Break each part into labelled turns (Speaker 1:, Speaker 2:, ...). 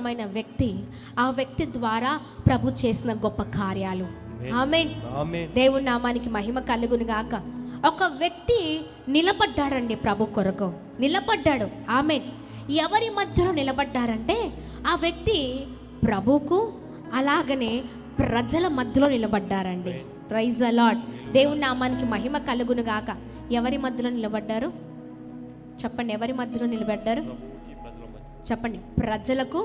Speaker 1: అద్భుతమైన వ్యక్తి, ఆ వ్యక్తి ద్వారా ప్రభు చేసిన గొప్ప కార్యాలు. ఆమేన్. దేవుని నామానికి మహిమ కలుగును గాక. ఒక వ్యక్తి నిలబడ్డాడండి, ప్రభు కొరకు నిలబడ్డాడు. ఆమేన్. ఎవరి మధ్యలో నిలబడ్డారంటే ఆ వ్యక్తి ప్రభుకు అలాగనే ప్రజల మధ్యలో నిలబడ్డారండి. Praise the lord. దేవుని నామానికి మహిమ కలుగును గాక. ఎవరి మధ్యలో నిలబడ్డారు చెప్పండి? ఎవరి మధ్యలో నిలబడ్డారు చెప్పండి? ప్రజలకు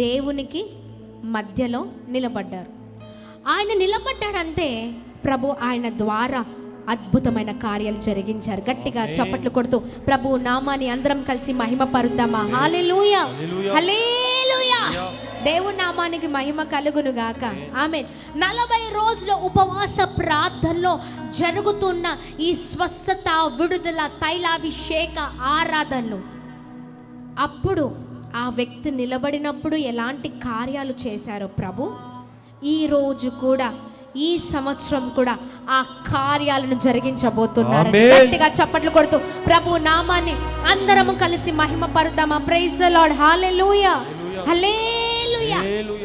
Speaker 1: దేవునికి మధ్యలో నిలబడ్డారు. ఆయన నిలబడ్డాడంటే ప్రభు ఆయన ద్వారా అద్భుతమైన కార్యాలు జరిగించారు. గట్టిగా చప్పట్లు కొడుతూ ప్రభు నామాన్ని అందరం కలిసి మహిమ పరుద్దామా? హల్లెలూయా, హల్లెలూయా. దేవుని నామానికి మహిమ కలుగును గాక. ఆమేన్. 40 రోజుల ఉపవాస ప్రార్థనలో జరుగుతున్న ఈ స్వస్థత, విడుదల, తైలాభిషేక ఆరాధనలు, అప్పుడు ఆ వ్యక్తి నిలబడినప్పుడు ఎలాంటి కార్యాలు చేశారో ప్రభు ఈ రోజు కూడా, ఈ సంవత్సరం కూడా ఆ కార్యాలను జరిగించబోతున్నారు. గట్టిగా చప్పట్లు కొడుతూ ప్రభు నామాన్ని అందరము కలిసి మహిమ పరుద్దామా? Praise the Lord. Hallelujah, hallelujah.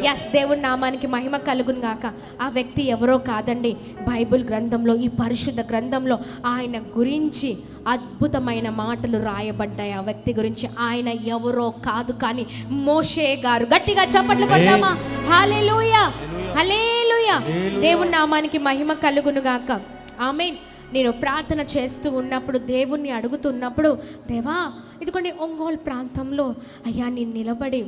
Speaker 1: yes, దేవుని నామానికి మహిమ కలుగును గాక. ఆ వ్యక్తి ఎవరో కాదండి, బైబిల్ గ్రంథంలో, ఈ పరిశుద్ధ గ్రంథంలో ఆయన గురించి అద్భుతమైన మాటలు రాయబడ్డాయి. ఆ వ్యక్తి గురించి ఆయన ఎవరో కాదు కానీ మోషే గారు. గట్టిగా చప్పట్లు కొడదామా? హల్లెలూయా, హల్లెలూయా. దేవుని నామానికి మహిమ కలుగును గాక. ఆమేన్. నేను ప్రార్థన చేస్తూ ఉన్నప్పుడు, దేవుణ్ణి అడుగుతున్నప్పుడు, దేవా ఇదిగోండి ఒంగోలు ప్రాంతంలో అయ్యా నేను నిలబడి,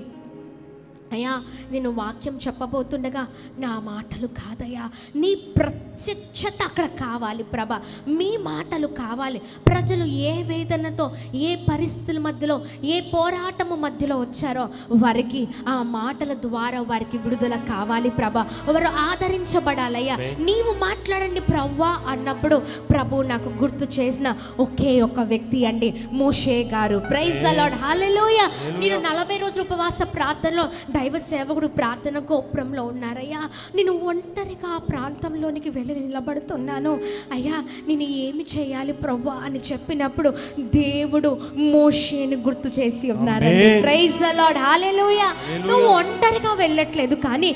Speaker 1: అయ్యా నేను వాక్యం చెప్పబోతుండగా నా మాటలు కాదయ్యా, నీ ప్రత్యక్షత అక్కడ కావాలి ప్రభా, మీ మాటలు కావాలి. ప్రజలు ఏ వేదనతో, ఏ పరిస్థితుల మధ్యలో, ఏ పోరాటము మధ్యలో వచ్చారో వారికి ఆ మాటల ద్వారా వారికి విడుదల కావాలి ప్రభా. వారు ఆదరించబడాలయ్యా. నీవు మాట్లాడండి ప్రవ్వా అన్నప్పుడు ప్రభు నాకు గుర్తు చేసిన ఒకే ఒక వ్యక్తి అండి, మోషే గారు. Praise the Lord. హల్లెలూయా. నేను 40 రోజుల ఉపవాస ప్రార్థనలో దైవ సేవకుడు ప్రార్థన గోపురంలో ఉన్నారయ్యా. నేను ఒంటరిగా ఆ ప్రాంతంలోనికి వెళ్ళి నిలబడుతున్నాను. అయ్యా నేను ఏమి చేయాలి ప్రవ్వా అని చెప్పినప్పుడు దేవుడు మోషేని గుర్తు చేసి ఉన్నారండి. Praise the Lord. హల్లెలూయా. నువ్వు ఒంటరిగా వెళ్ళట్లేదు, కానీ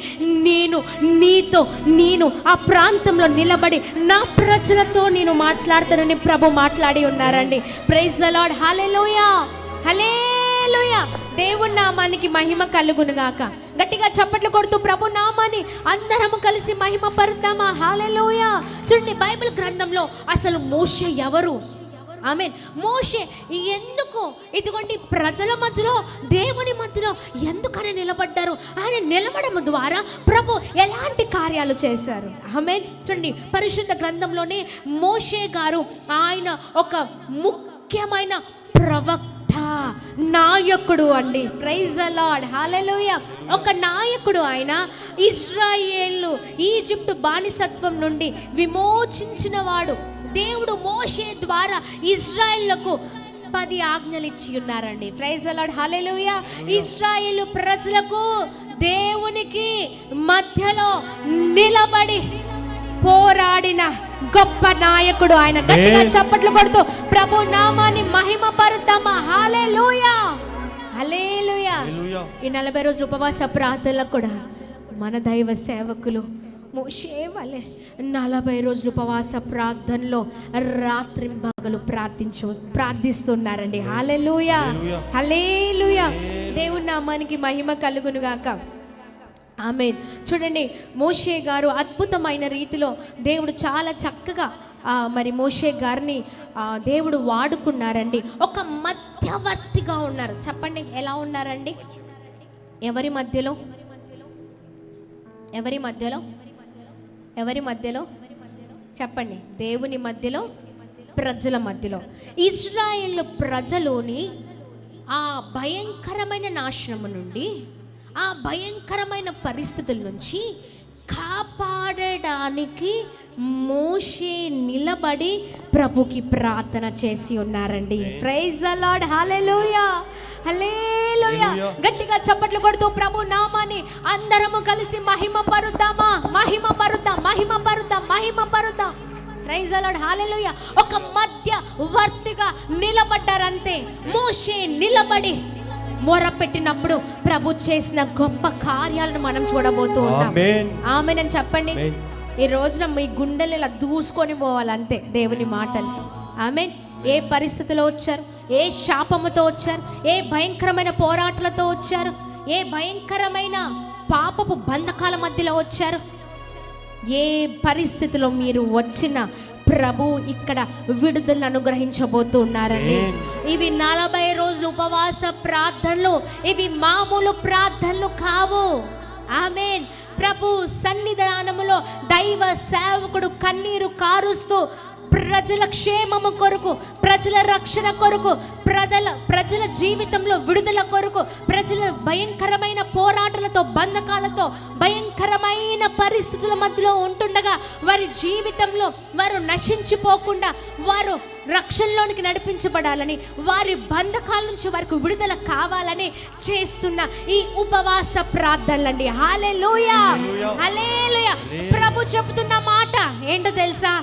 Speaker 1: నేను ఆ ప్రాంతంలో నిలబడి నా ప్రజలతో నేను మాట్లాడతానని ప్రభు మాట్లాడి ఉన్నారండి. Praise the Lord. Hallelujah, hallelujah. దేవుని నామానికి మహిమ కలుగును గాక. గట్టిగా చప్పట్లు కొడుతూ ప్రభు నామాన్ని అందరము కలిసి మహిమ పరుద్దామా? హల్లెలూయా. చూడండి బైబిల్ గ్రంథంలో అసలు మోషే ఎవరు? ఆమేన్. మోషే ఎందుకు ఇదిగోండి ప్రజల మధ్యలో, దేవుని మధ్యలో ఎందుకని నిలబడ్డారు? ఆయన నిలబడడం ద్వారా ప్రభు ఎలాంటి కార్యాలు చేశారు? ఆమేన్. చూడండి పరిశుద్ధ గ్రంథంలోనే మోషే గారు ఆయన ఒక ముఖ్యమైన ప్రవక్త, నాయకుడు అండి. Praise the Lord. హల్లెలూయా. ఒక నాయకుడు ఆయన. ఇశ్రాయేలు ఈజిప్టు బానిసత్వం నుండి విమోచించిన వాడు. దేవుడు మోషే ద్వారా ఇశ్రాయేలుకు 10 ఆజ్ఞలు ఇచ్చి ఉన్నారండి. Praise the Lord. హల్లెలూయా. ఇశ్రాయేలు ప్రజలకు దేవునికి మధ్యలో నిలబడి పోరాడిన గొప్ప నాయకుడు ఆయన. గట్టిగా చప్పట్లు కొడుతూ ప్రభు నామాన్ని మహిమ పరుద్దామా? హల్లెలూయా, హల్లెలూయా. ఈ 40 రోజుల ఉపవాస ప్రార్థనలో కూడా మన దైవ సేవకులు మోషే వలె 40 రోజుల ఉపవాస ప్రార్థనలో రాత్రి పగలు ప్రార్థిస్తున్నారండి. హల్లెలూయా, హల్లెలూయా. దేవుని నామానికి మహిమ కలుగును గాక. ఆమేన్. చూడండి మోషే గారు అద్భుతమైన రీతిలో దేవుడు చాలా చక్కగా మరి మోషే గారిని దేవుడు వాడుకున్నారండి. ఒక మధ్యవర్తిగా ఉన్నారు. చెప్పండి ఎలా ఉన్నారండి? ఎవరి మధ్యలో? ఎవరి మధ్యలో? ఎవరి మధ్యలో? చెప్పండి. దేవుని మధ్యలో, ప్రజల మధ్యలో. ఇశ్రాయేలు ప్రజలోని ఆ భయంకరమైన నాశనము నుండి, ఆ భయంకరమైన పరిస్థితుల నుంచి కాపాడడానికి మోషే నిలబడి ప్రభుకి ప్రార్థన చేసి ఉన్నారండి. Praise the Lord. Hallelujah, hallelujah. గట్టిగా చప్పట్లు కొడుతూ ప్రభు నామాన్ని అందరము కలిసి మహిమ పరుద్దామా? మహిమ పరుద్దాం, మహిమ పరుద్దాం, మహిమ పరుద్దాం. Praise the Lord. హల్లెలూయా. ఒక మధ్యవర్తిగా నిలబడ్డారంతే. మోషే నిలబడి మొరపెట్టినప్పుడు ప్రభు చేసిన గొప్ప కార్యాలను మనం చూడబోతూ ఉన్నాం. ఆమేన్ అని చెప్పండి. ఈ రోజున మీ గుండెలు ఇలా దూసుకొని పోవాలంతే దేవుని మాటలు. ఆమేన్. ఏ పరిస్థితిలో వచ్చారు, ఏ శాపముతో వచ్చారు, ఏ భయంకరమైన పోరాటాలతో వచ్చారు, ఏ భయంకరమైన పాపపు బంధకాల మధ్యలో వచ్చారు, ఏ పరిస్థితిలో మీరు వచ్చిన ప్రభు ఇక్కడ విడుదలను అనుగ్రహించబోతున్నారండి. ఇవి 40 రోజులు ఉపవాస ప్రార్థనలు, ఇవి మామూలు ప్రార్థనలు కావు. ఆమేన్. ప్రభు సన్నిధానములో దైవ సేవకుడు కన్నీరు కారుస్తూ ప్రజల క్షేమము కొరకు, ప్రజల రక్షణ కొరకు, ప్రజల జీవితంలో విడుదల కొరకు, ప్రజల భయంకరమైన పోరాటాలతో బంధకాలతో భయంకరమైన పరిస్థితుల మధ్యలో ఉంటుండగా వారి జీవితంలో వారు నశించిపోకుండా వారు రక్షణలోనికి నడిపించబడాలని, వారి బంధకాల నుంచి వారికి విడుదల కావాలని చేస్తున్న ఈ ఉపవాస ప్రార్థనలండి. హల్లెలూయా, హల్లెలూయా. ప్రభు చెబుతున్న మాట ఏంటో తెలుసా?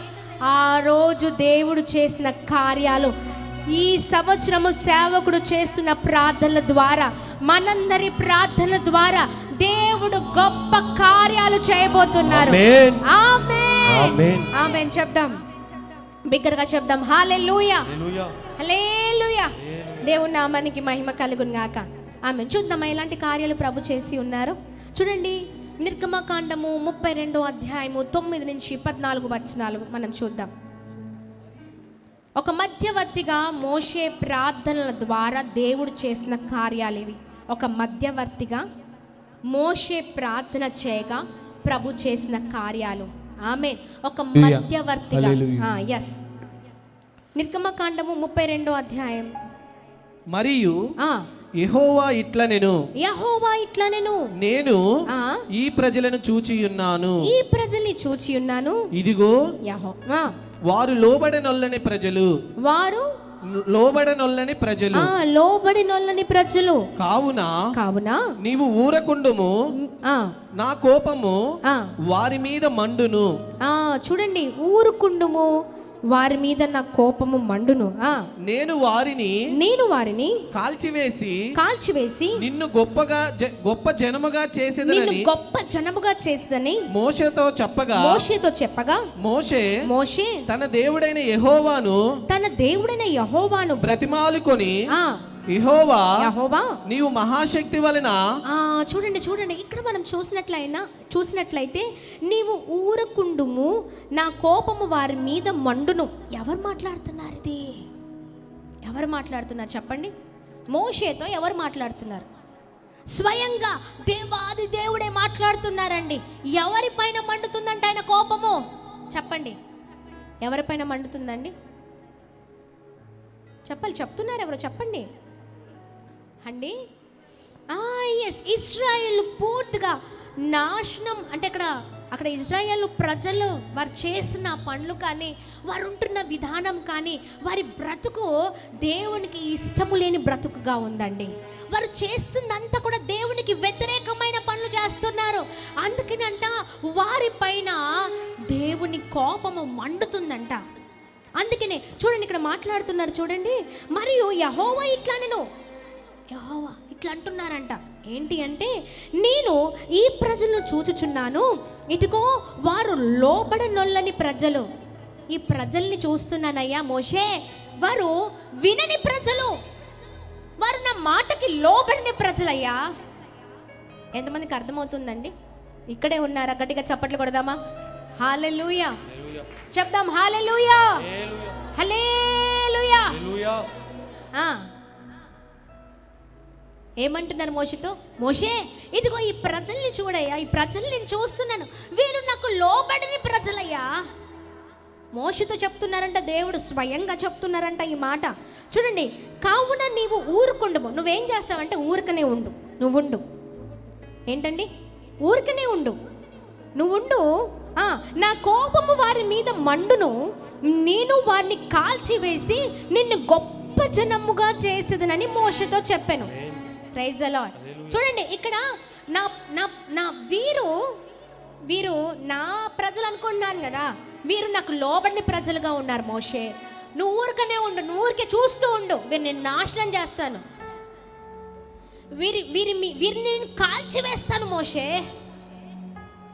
Speaker 1: ఆ రోజు దేవుడు చేసిన కార్యాలు ఈ సంవత్సరము సేవకుడు చేస్తున్న ప్రార్థనల ద్వారా, మనందరి ప్రార్థనల ద్వారా దేవుడు గొప్ప కార్యాలు చేయబోతున్నారు. ఆమేన్, ఆమేన్ చెప్దాం, బిగ్గరగా చెప్దాం. Hallelujah, hallelujah. దేవుని నామానికి మహిమ కలుగును గాక. ఆమేన్. చూద్దాం ఎలాంటి కార్యాలు ప్రభు చేసి ఉన్నారు. చూడండి, నిర్గమకాండము 32వ అధ్యాయము 9 నుంచి 14 వచనాలు మనం చూద్దాం. ఒక మధ్యవర్తిగా మోషే ప్రార్థనల ద్వారా దేవుడు చేసిన కార్యాలు ఇవి. ఒక మధ్యవర్తిగా మోషే ప్రార్థన చేయగా ప్రభు చేసిన కార్యాలు. ఆమేన్. ఒక మధ్యవర్తిగా. ఎస్. నిర్గమకాండము 32వ అధ్యాయం.
Speaker 2: మరియు యెహోవా ఇట్లా నేను ఈ ప్రజలను చూచియున్నాను,
Speaker 1: ఈ ప్రజల్ని చూచియున్నాను.
Speaker 2: ఇదిగో వారు లోబడనొల్లని ప్రజలు, వారు లోబడనొల్లని ప్రజలు కావున నీవు ఊరకుండుము, నా కోపము వారి మీద మండును.
Speaker 1: చూడండి, ఊరుకుండుము, వారి మీద నా కోపము మండును.
Speaker 2: నేను వారిని కాల్చివేసి నిన్ను గొప్ప జనముగా చేసేదని మోషేతో చెప్పగా మోషే తన దేవుడైన యెహోవాను బ్రతిమాలుకొని, యెహోవా నీవు మహాశక్తి వలన.
Speaker 1: చూడండి ఇక్కడ మనం చూసినట్లయితే నీవు ఊరకుండుము, నా కోపము వారి మీద మండును. ఎవరు మాట్లాడుతున్నారు? ఇది ఎవరు మాట్లాడుతున్నారు చెప్పండి? మోషేతో ఎవరు మాట్లాడుతున్నారు? స్వయంగా దేవాది దేవుడే మాట్లాడుతున్నారండి. ఎవరిపైన మండుతుందంటే ఆయన కోపము? చెప్పండి, ఎవరిపైన మండుతుందండి? చెప్తున్నారు ఎవరు? చెప్పండి అండి. ఇశ్రాయేలు పూర్తిగా నాశనం. అంటే అక్కడ ఇశ్రాయేలు ప్రజలు వారు చేస్తున్న పనులు కానీ, వారు ఉంటున్న విధానం కానీ, వారి బ్రతుకు దేవునికి ఇష్టము లేని బ్రతుకుగా ఉందండి. వారు చేస్తున్నంతా కూడా దేవునికి వ్యతిరేకమైన పనులు చేస్తున్నారు. అందుకనంట వారిపైన దేవుని కోపము మండుతుందంట. అందుకనే చూడండి ఇక్కడ మాట్లాడుతున్నారు. చూడండి, మరియు యెహోవా ఇట్లా అంటున్నారంట. ఏంటి అంటే, నేను ఈ ప్రజలను చూచుచున్నాను, ఇదిగో వారు లోబడనొల్లని ప్రజలు. ఈ ప్రజల్ని చూస్తున్నానయ్యా మోషే, వారు వినని ప్రజలు, వారు నా మాటకి లోబడిన ప్రజలయ్యా. ఎంతమందికి అర్థమవుతుందండి? ఇక్కడే ఉన్నారా? గట్టిగా చప్పట్లు కొడదామా? హల్లెలూయా చెప్దాం. హల్లెలూయా, హల్లెలూయా. ఏమంటున్నారు మోషేతో? మోషే, ఇదిగో ఈ ప్రజల్ని చూడయ్యా, ఈ ప్రజల్ని నేను చూస్తున్నాను, వీరు నాకు లోబడిని ప్రజలయ్యా. మోషేతో చెప్తున్నారంట, దేవుడు స్వయంగా చెప్తున్నారంట ఈ మాట. చూడండి, కావున నీవు ఊరుకుండము. నువ్వేం చేస్తావంటే ఊరికనే ఉండు. నువ్వుండు. ఏంటండి? ఊరికనే ఉండు. నువ్వుండు. నా కోపము వారి మీద మండును, నేను వారిని కాల్చివేసి నిన్ను గొప్ప జనముగా చేసేదనని మోషేతో చెప్పాను. Praise the Lord. చూడండి, ఇక్కడ నా వీరు నా ప్రజలు అనుకుంటున్నాను కదా, వీరు నాకు లోబడిన ప్రజలుగా ఉన్నారు. మోషే, నువ్వు ఊరికనే ఉండు, నువ్వు ఊరికే చూస్తూ ఉండు, వీరు నేను నాశనం చేస్తాను. వీరిని నేను కాల్చివేస్తాను మోషే.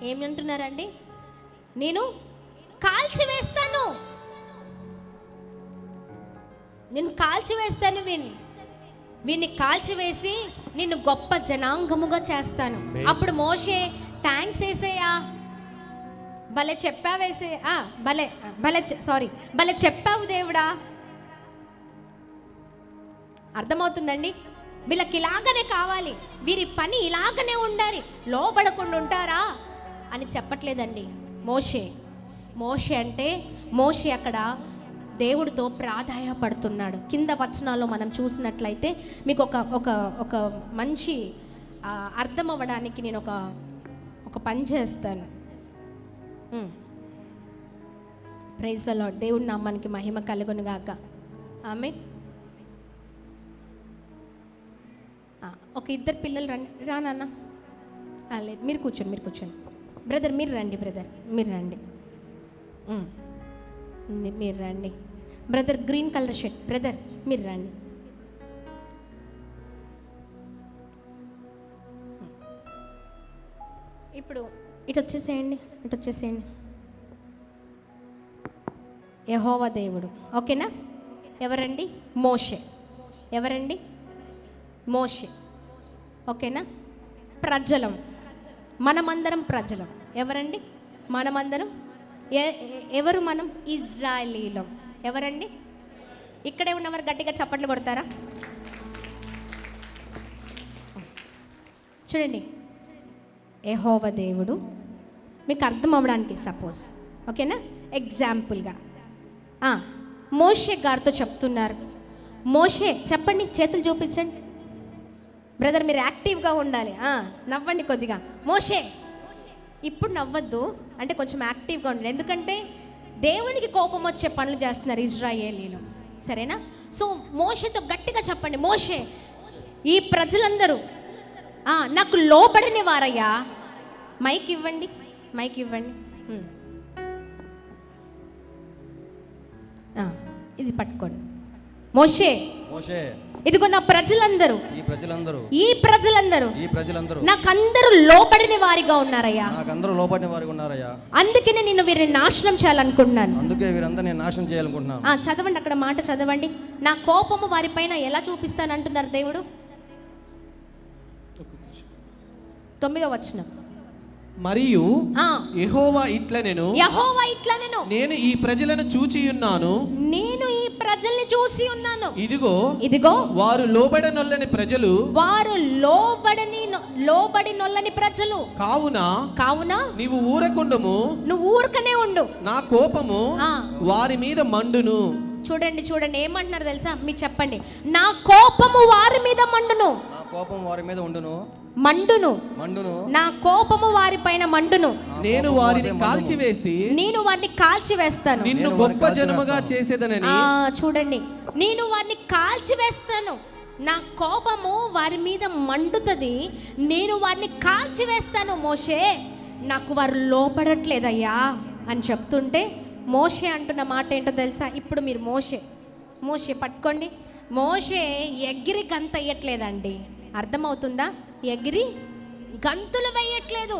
Speaker 1: ఏమంటున్నారండి? నేను కాల్చివేస్తాను, నేను కాల్చివేస్తాను, వీరిని కాల్చివేసి నిన్ను గొప్ప జనాంగముగా చేస్తాను. అప్పుడు మోషే థ్యాంక్స్ వేసేయా, భలే చెప్పావేసే, భలే చెప్పావు దేవుడా. అర్థమవుతుందండి? వీళ్ళకి ఇలాగనే కావాలి, వీరి పని ఇలాగనే ఉండాలి, లోబడకుండా ఉంటారా అని చెప్పట్లేదండి మోషే అంటే మోషే అక్కడ దేవుడితో ప్రాధాయపడుతున్నాడు. కింద వచనాల్లో మనం చూసినట్లయితే మీకు ఒక మంచి అర్థం అవ్వడానికి నేను ఒక పని చేస్తాను. Praise the Lord. దేవుడి నామానికి మహిమ కలుగును గాక. ఆమేన్. ఒక ఇద్దరు పిల్లలు రండి, నాన్న. లేదు, మీరు కూర్చోండి. బ్రదర్ మీరు రండి, మీరు రండి. Brother green colour shirt, brother మీరు రండి. ఇప్పుడు ఇటు వచ్చేసేయండి. యెహోవా దేవుడు, ఓకేనా? ఎవరండి? మోషే, ఓకేనా? మనమందరం ప్రజలం. ఎవరండి? మనమందరం ఎవరు? మనం ఇజ్రాయేలీలం. ఎవరండి? ఇక్కడే ఉన్నవారు గట్టిగా చప్పట్లు కొడతారా? చూడండి, యెహోవా దేవుడు మీకు అర్థం అవ్వడానికి సపోజ్, ఓకేనా, ఎగ్జాంపుల్గా మోషే గారితో చెప్తున్నారు. మోషే చెప్పండి, చేతులు చూపించండి. బ్రదర్ మీరు యాక్టివ్గా ఉండాలి, నవ్వండి కొద్దిగా. మోషే ఇప్పుడు నవ్వద్దు, అంటే కొంచెం యాక్టివ్గా ఉండండి, ఎందుకంటే దేవునికి కోపం వచ్చే పనులు చేస్తున్నారు ఇజ్రాయేలీలు, సరేనా? సో మోషేతో గట్టిగా చెప్పండి, మోషే ఈ ప్రజలందరూ నాకు లోబడిన వారయ్యా. మైక్ ఇవ్వండి. ఇది పట్టుకోండి. మోషే ఇదిగో నా ప్రజలందరూ, ఈ ప్రజలందరూ నాకందరూ లోబడిన వారిగా ఉన్నారయ్యా. అందుకనే నేను వీరిని నాశనం చేయాలనుకుంటున్నాను. చదవండి, అక్కడ మాట చదవండి. నా కోపము వారిపైన ఎలా చూపిస్తానంటున్నారు దేవుడు. 9వ వచనం.
Speaker 2: మరియు యెహోవా ఇట్లనెను, నేను ఈ ప్రజలను చూచి ఉన్నాను, ఇదిగో వారు లోబడనొల్లని ప్రజలు, కావున నీవు ఊరకుండము, నువ్వు ఊరకనే ఉండు, నా కోపము వారి మీద మండును.
Speaker 1: చూడండి ఏమంటున్నారు తెలుసా? మీరు చెప్పండి, నా కోపము వారి మీద మండును, నా కోపము వారి పైన మండును,
Speaker 2: నేను వారిని
Speaker 1: కాల్చివేస్తాను,
Speaker 2: నిన్ను గొప్ప జనముగా చేసేదనని.
Speaker 1: చూడండి, నేను వారిని కాల్చివేస్తాను, నా కోపము వారి మీద మండుతుంది, నేను వారిని కాల్చివేస్తాను. మోషే నాకు వారు లోపడట్లేదయ్యా అని చెప్తుంటే మోషే అంటున్న మాట ఏంటో తెలుసా? ఇప్పుడు మీరు మోషే పట్టుకోండి. మోషే ఎగిరి గంత వేయట్లేదండి, అర్థమవుతుందా? ఎగిరి గంతులు వేయట్లేదు.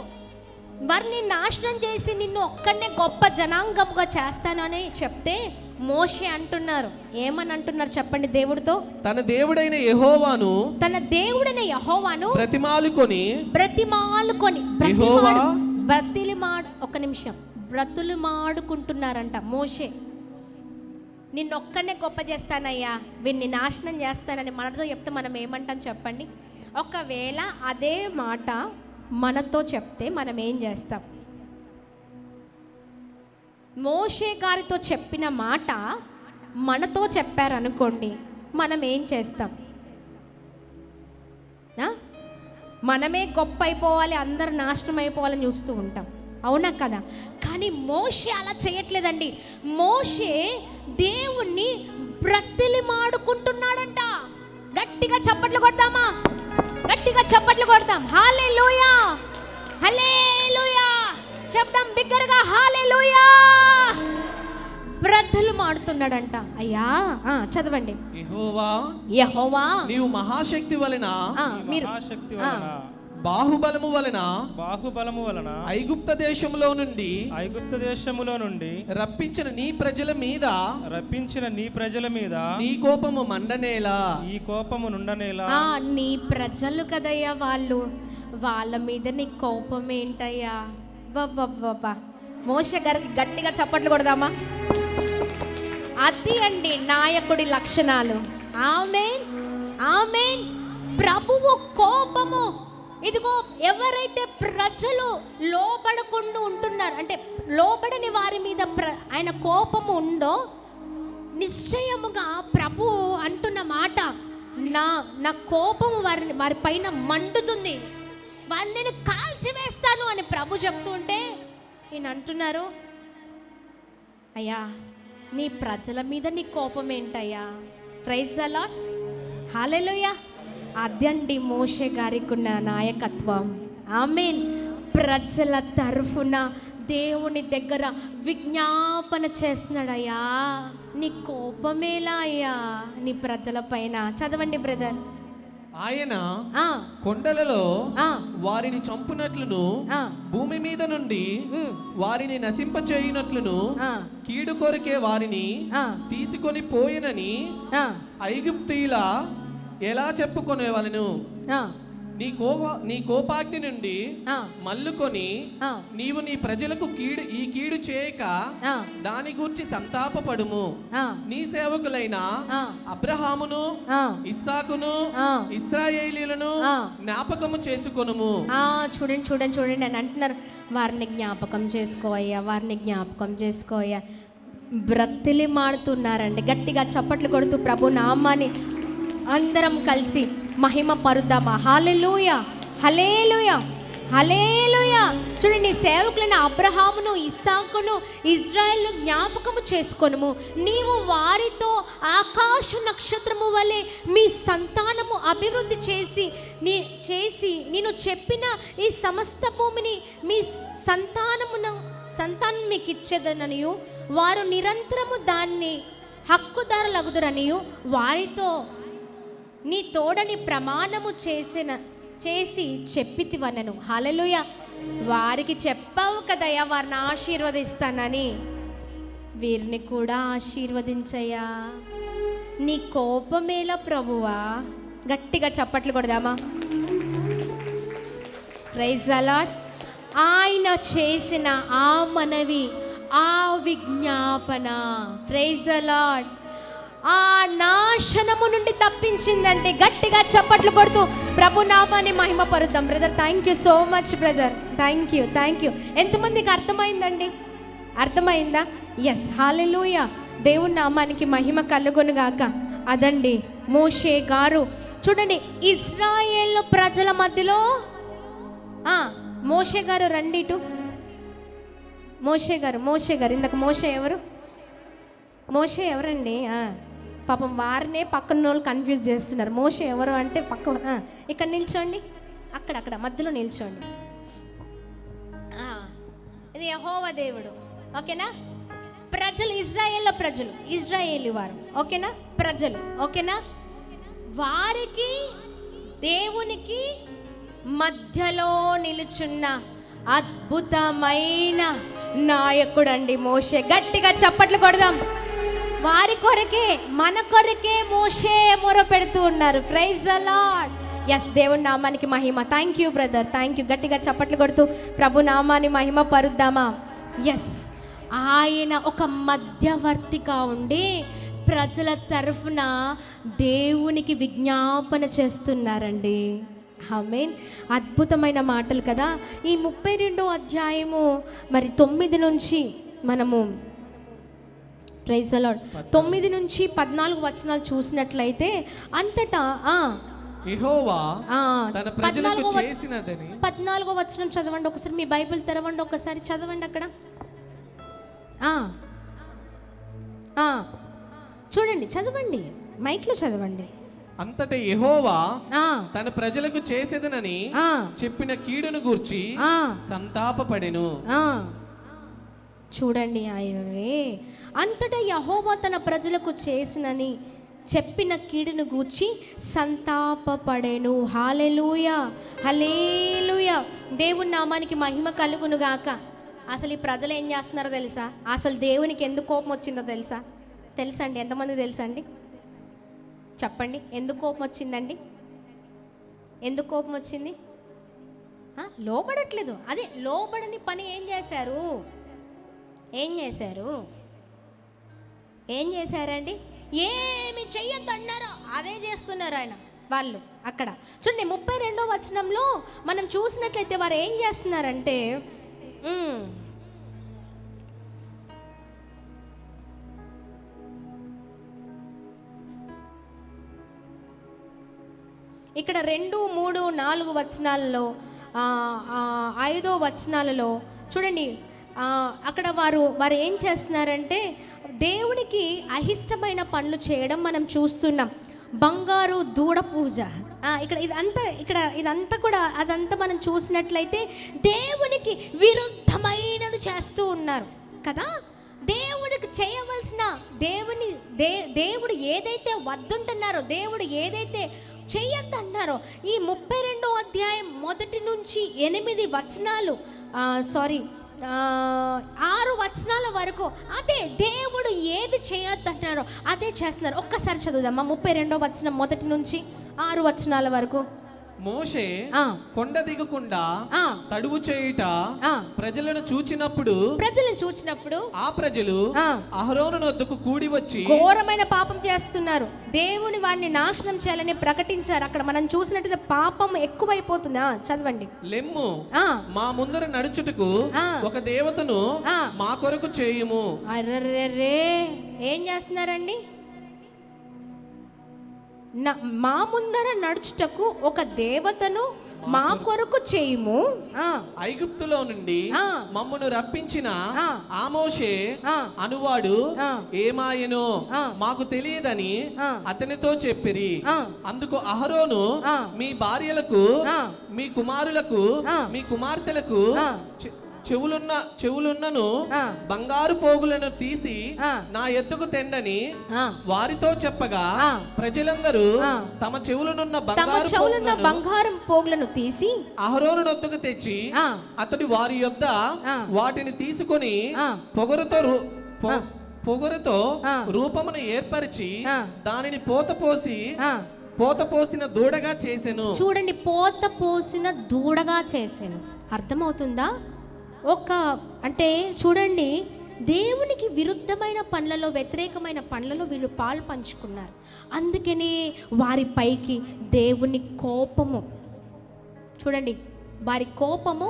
Speaker 1: వారిని నాశనం చేసి నిన్ను ఒక్కనే గొప్ప జనాంగముగా చేస్తానని చెప్తే మోషే అంటున్నారు, ఏమని అంటున్నారు చెప్పండి? దేవుడితో
Speaker 2: తన దేవుడైన యెహోవాను
Speaker 1: బ్రతిమాలుకొని బ్రతులుమాడుకుంటున్నారంట. మోషే నిన్నొక్కనే గొప్ప చేస్తానయ్యా, వీరిని నాశనం చేస్తానని మనతో చెప్తే మనం ఏమంటాం చెప్పండి? ఒకవేళ అదే మాట మనతో చెప్తే మనం ఏం చేస్తాం? మోషే గారితో చెప్పిన మాట మనతో చెప్పారనుకోండి, మనం ఏం చేస్తాం? మనమే గొప్ప అయిపోవాలి, అందరు నాశనం అయిపోవాలని చూస్తూ ఉంటాం, అవునా కదా? కానీ మోషే అలా చేయట్లేదండి. మోషే దేవుణ్ణి బ్రతిమాలుకుంటున్నాడంట. గట్టిగా చప్పట్లు కొడదామా? హల్లెలూయా, హల్లెలూయా చెప్దాం బిగ్గరగా, హల్లెలూయా. బ్రద్దలు మాడుతున్నాడంట. అయ్యా చదవండి. యెహోవా
Speaker 2: నీవు మహాశక్తి వలన
Speaker 1: మీరు
Speaker 2: బాహుబలము వలన
Speaker 3: ఐగుప్త దేశములో నుండి
Speaker 2: రప్పించిన నీ ప్రజల మీద
Speaker 3: నీ
Speaker 2: కోపము మండనేలా,
Speaker 3: ఈ కోపము నుండనేలా.
Speaker 1: నీ ప్రజలు కదయ్యా వాళ్ళు, వాళ్ళ మీద నీ కోపం ఏంటయ్యా? బాబా మోషే గారికి గట్టిగా చప్పట్లు కొడదామా? అది అండి నాయకుడి లక్షణాలు. ఆమేన్ ఆమేన్. ప్రభువు కోపము, ఇదిగో ఎవరైతే ప్రజలు లోబడకుండా ఉంటున్నారు, అంటే లోబడని వారి మీద ఆయన కోపము ఉందో, నిశ్చయముగా ప్రభు అంటున్న మాట, నా కోపము వారి పైన మండుతుంది, వారిని నేను కాల్చివేస్తాను అని ప్రభు చెప్తుంటే ఈయన అంటున్నారు, అయ్యా నీ ప్రజల మీద నీ కోపం ఏంటయ్యా? ప్రైజ్ ద లార్డ్, హల్లెలూయా. అదండి మోషే గారికి ఉన్న నాయకత్వం. ఆమేన్. ప్రజల తరఫున దేవుని దగ్గర విజ్ఞాపన చేస్తున్నాడయ్యా, నీ కోపమేలా అయ్యా నీ ప్రజల పైన? చదవండి బ్రదర్.
Speaker 2: ఆయన కొండలలో వారిని చంపునట్లును, భూమి మీద నుండి వారిని నశింపచేయునట్లును, కీడు కొరకే వారిని తీసుకొని పోయినని ఐగుప్తీయుల ఎలా చెప్పుకొనేవాళ్ళను. నీ కోపాగ్ని నుండి మల్లుకొని నీవు నీ ప్రజలకు కీడు చేయక దాని గూర్చి సంతాపపడుము. నీ సేవకులైన అబ్రహామును, ఇస్సాకును, ఇశ్రాయేలీయులను జ్ఞాపకము చేసుకొనుము.
Speaker 1: చూడండి అని అంటున్నారు, వారిని జ్ఞాపకం చేసుకోవయ్యా, వారిని జ్ఞాపకం చేసుకోవయ్యా. బ్రతిలి మాడుతున్నారండి. గట్టిగా చప్పట్లు కొడుతూ ప్రభు నామాన్ని అందరం కలిసి మహిమ పరుద్దామా? హల్లెలూయా హల్లెలూయా హల్లెలూయా. చూడండి, సేవకులైన అబ్రహామును, ఇస్సాకును, ఇజ్రాయేలును జ్ఞాపకము చేసుకొనుము. నీవు వారితో ఆకాశ నక్షత్రము వలె మీ సంతానము అభివృద్ధి చేసి నేను చెప్పిన ఈ సమస్త భూమిని మీ సంతానం మీకు ఇచ్చేదననియు, వారు నిరంతరము దాన్ని హక్కుదారులగుదురనియు వారితో నీ తోడని ప్రమాణము చేసి చెప్పితివనను. హల్లెలూయా. వారికి చెప్పావు కదయ్యా వారిని ఆశీర్వదిస్తానని, వీరిని కూడా ఆశీర్వదించయ్యా. నీ కోపమేలా ప్రభువా? గట్టిగా చప్పట్లు కొడదామా? Praise the lord. ఆయన చేసిన ఆ మనవి, ఆ విజ్ఞాపన, ప్రైజ్ ద లార్డ్, ఆ నాశనము నుండి తప్పించిందండి. గట్టిగా చప్పట్లు కొడుతూ ప్రభు నామాన్ని మహిమ పరుద్దాం. Brother thank you so much brother, thank you. ఎంతమందికి అర్థమైందండి? అర్థమైందా? Yes, hallelujah. దేవుని నామానికి మహిమ కలుగును గాక. అదండి మోషే గారు. చూడండి, ఇజ్రాయేల్ ప్రజల మధ్యలో మోషే గారు రండి ఇటు. మోషే గారు ఇందాక మోషే ఎవరండి? పాపం వారినే పక్కన వాళ్ళు కన్ఫ్యూజ్ చేస్తున్నారు. మోషే ఎవరు అంటే ఇక్కడ నిల్చోండి, అక్కడ మధ్యలో నిల్చోండి. ఇది యెహోవా దేవుడు, ఓకేనా? ప్రజలు ఇజ్రాయేలీ వారు, ఓకేనా? ప్రజలు, ఓకేనా? వారికి దేవునికి మధ్యలో నిలుచున్న అద్భుతమైన నాయకుడు అండి మోషే. గట్టిగా చప్పట్లు కొడదాం. వారి కొరకే, మన కొరకే మోషే మొర పెడుతూ ఉన్నారు. Praise the lord. ఎస్, దేవుని నామానికి మహిమ. Thank you brother, thank you. గట్టిగా చప్పట్లు కొడుతూ ప్రభు నామాన్ని మహిమ పరుద్దామా? ఎస్, ఆయన ఒక మధ్యవర్తిగా ఉండి ప్రజల తరఫున దేవునికి విజ్ఞాపన చేస్తున్నారండి. ఆమేన్. అద్భుతమైన మాటలు కదా. ఈ 32వ అధ్యాయము మరి 9 నుంచి మనము ప్రైజ్ ద లార్డ్ 9 నుంచి 14 వచనాలు చూసినట్లయితే అంతటా
Speaker 2: యెహోవా తన ప్రజలకు చేసినదని
Speaker 1: 14వ వచనం చదవండి ఒకసారి. మీ బైబిల్ తెరవండి, ఒకసారి చదవండి అక్కడ. చూడండి, చదవండి, మైక్లో చదవండి.
Speaker 2: అంతటా యెహోవా తన ప్రజలకు చేసేదనని చెప్పిన కీడును గూర్చి సంతాపపడెను.
Speaker 1: చూడండి ఆయననే అంతటా యెహోవా తన ప్రజలకు చేసినని చెప్పిన కీడును గూర్చి సంతాపపడెను. హల్లెలూయా, హల్లెలూయా. దేవుని నామానికి మహిమ కలుగును గాక. అసలు ఈ ప్రజలు ఏం చేస్తున్నారో తెలుసా? అసలు దేవునికి ఎందుకు కోపం వచ్చిందో తెలుసా? తెలుసండి? ఎంతమంది తెలుసండి? చెప్పండి, ఎందుకు కోపం వచ్చిందండి? ఎందుకు కోపం వచ్చింది? లోబడట్లేదు. అదే లోబడని పని ఏం చేశారు? ఏం చేశారండి? ఏమి చెయ్యొద్దన్నారో అదే చేస్తున్నారు ఆయన వాళ్ళు. అక్కడ చూడండి 32వ వచనంలో మనం చూసినట్లయితే వారు ఏం చేస్తున్నారంటే ఇక్కడ 2, 3, 4 వచనాలలో 5వ వచనాలలో చూడండి అక్కడ వారు ఏం చేస్తున్నారంటే దేవునికి అహిష్టమైన పనులు చేయడం మనం చూస్తున్నాం. బంగారు దూడ పూజ, ఇదంతా కూడా అదంతా మనం చూసినట్లయితే దేవునికి విరుద్ధమైనది చేస్తూ ఉన్నారు కదా. దేవుడికి చేయవలసిన దేవుడు ఏదైతే వద్దుంటున్నారో, దేవుడు ఏదైతే చెయ్యొద్దన్నారో, ఈ 32వ అధ్యాయం 1 నుంచి 8 వచనాలు 6 వచనాల వరకు అదే దేవుడు ఏది చేయొద్దంటారో అదే చేస్తున్నారు. ఒక్కసారి చదువుదామా 32వ వచనం 1 నుంచి 6 వచనాల వరకు.
Speaker 2: మోషే కొండ దిగకుండా తడువు చేయుట ప్రజలను చూచినప్పుడు ఆ ప్రజలు అహరోను వద్దకు కూడి వచ్చి
Speaker 1: ఘోరమైన పాపం చేస్తున్నారు, దేవుని వారిని నాశనం చేయాలని ప్రకటించారు. అక్కడ మనం చూసినట్లయితే పాపం ఎక్కువైపోతుంది. చదవండి.
Speaker 2: లెమ్ము, మా ముందర నడుచుటకు ఒక దేవతను మా కొరకు చేయుము.
Speaker 1: అర్రర్రే, ఏం చేస్తున్నారండి? మా ముందర నడుచుటకు ఒక దేవతను మా కొరకు చేయుము.
Speaker 2: ఐగుప్తులో నుండి మమ్మను రప్పించిన ఆ మోషే అనువాడు ఏమాయనో మాకు తెలియదని అతనితో చెప్పిరి. అందుకు అహరోను మీ భార్యలకు, మీ కుమారులకు, మీ కుమార్తెలకు చెవులున్నను బంగారు పోగులను తీసి నా ఎద్దుకు తెండని వారితో చెప్పగా ప్రజలందరూ తమ చెవులనున్న
Speaker 1: బంగారం పోగులను తీసి
Speaker 2: అహరోను వద్దకు తెచ్చి అతడు వారి యొద్ద వాటిని తీసుకొని పొగరుతో రూపమును ఏర్పరిచి దానిని పోత పోసిన దూడగా చేసెను.
Speaker 1: చూడండి, పోత పోసిన దూడగా చేసెను. అర్థమవుతుందా? అంటే చూడండి, దేవునికి విరుద్ధమైన పనులలో, వ్యతిరేకమైన పనులలో వీళ్ళు పాలు పంచుకున్నారు. అందుకని వారి పైకి దేవుని కోపము, చూడండి వారి కోపము,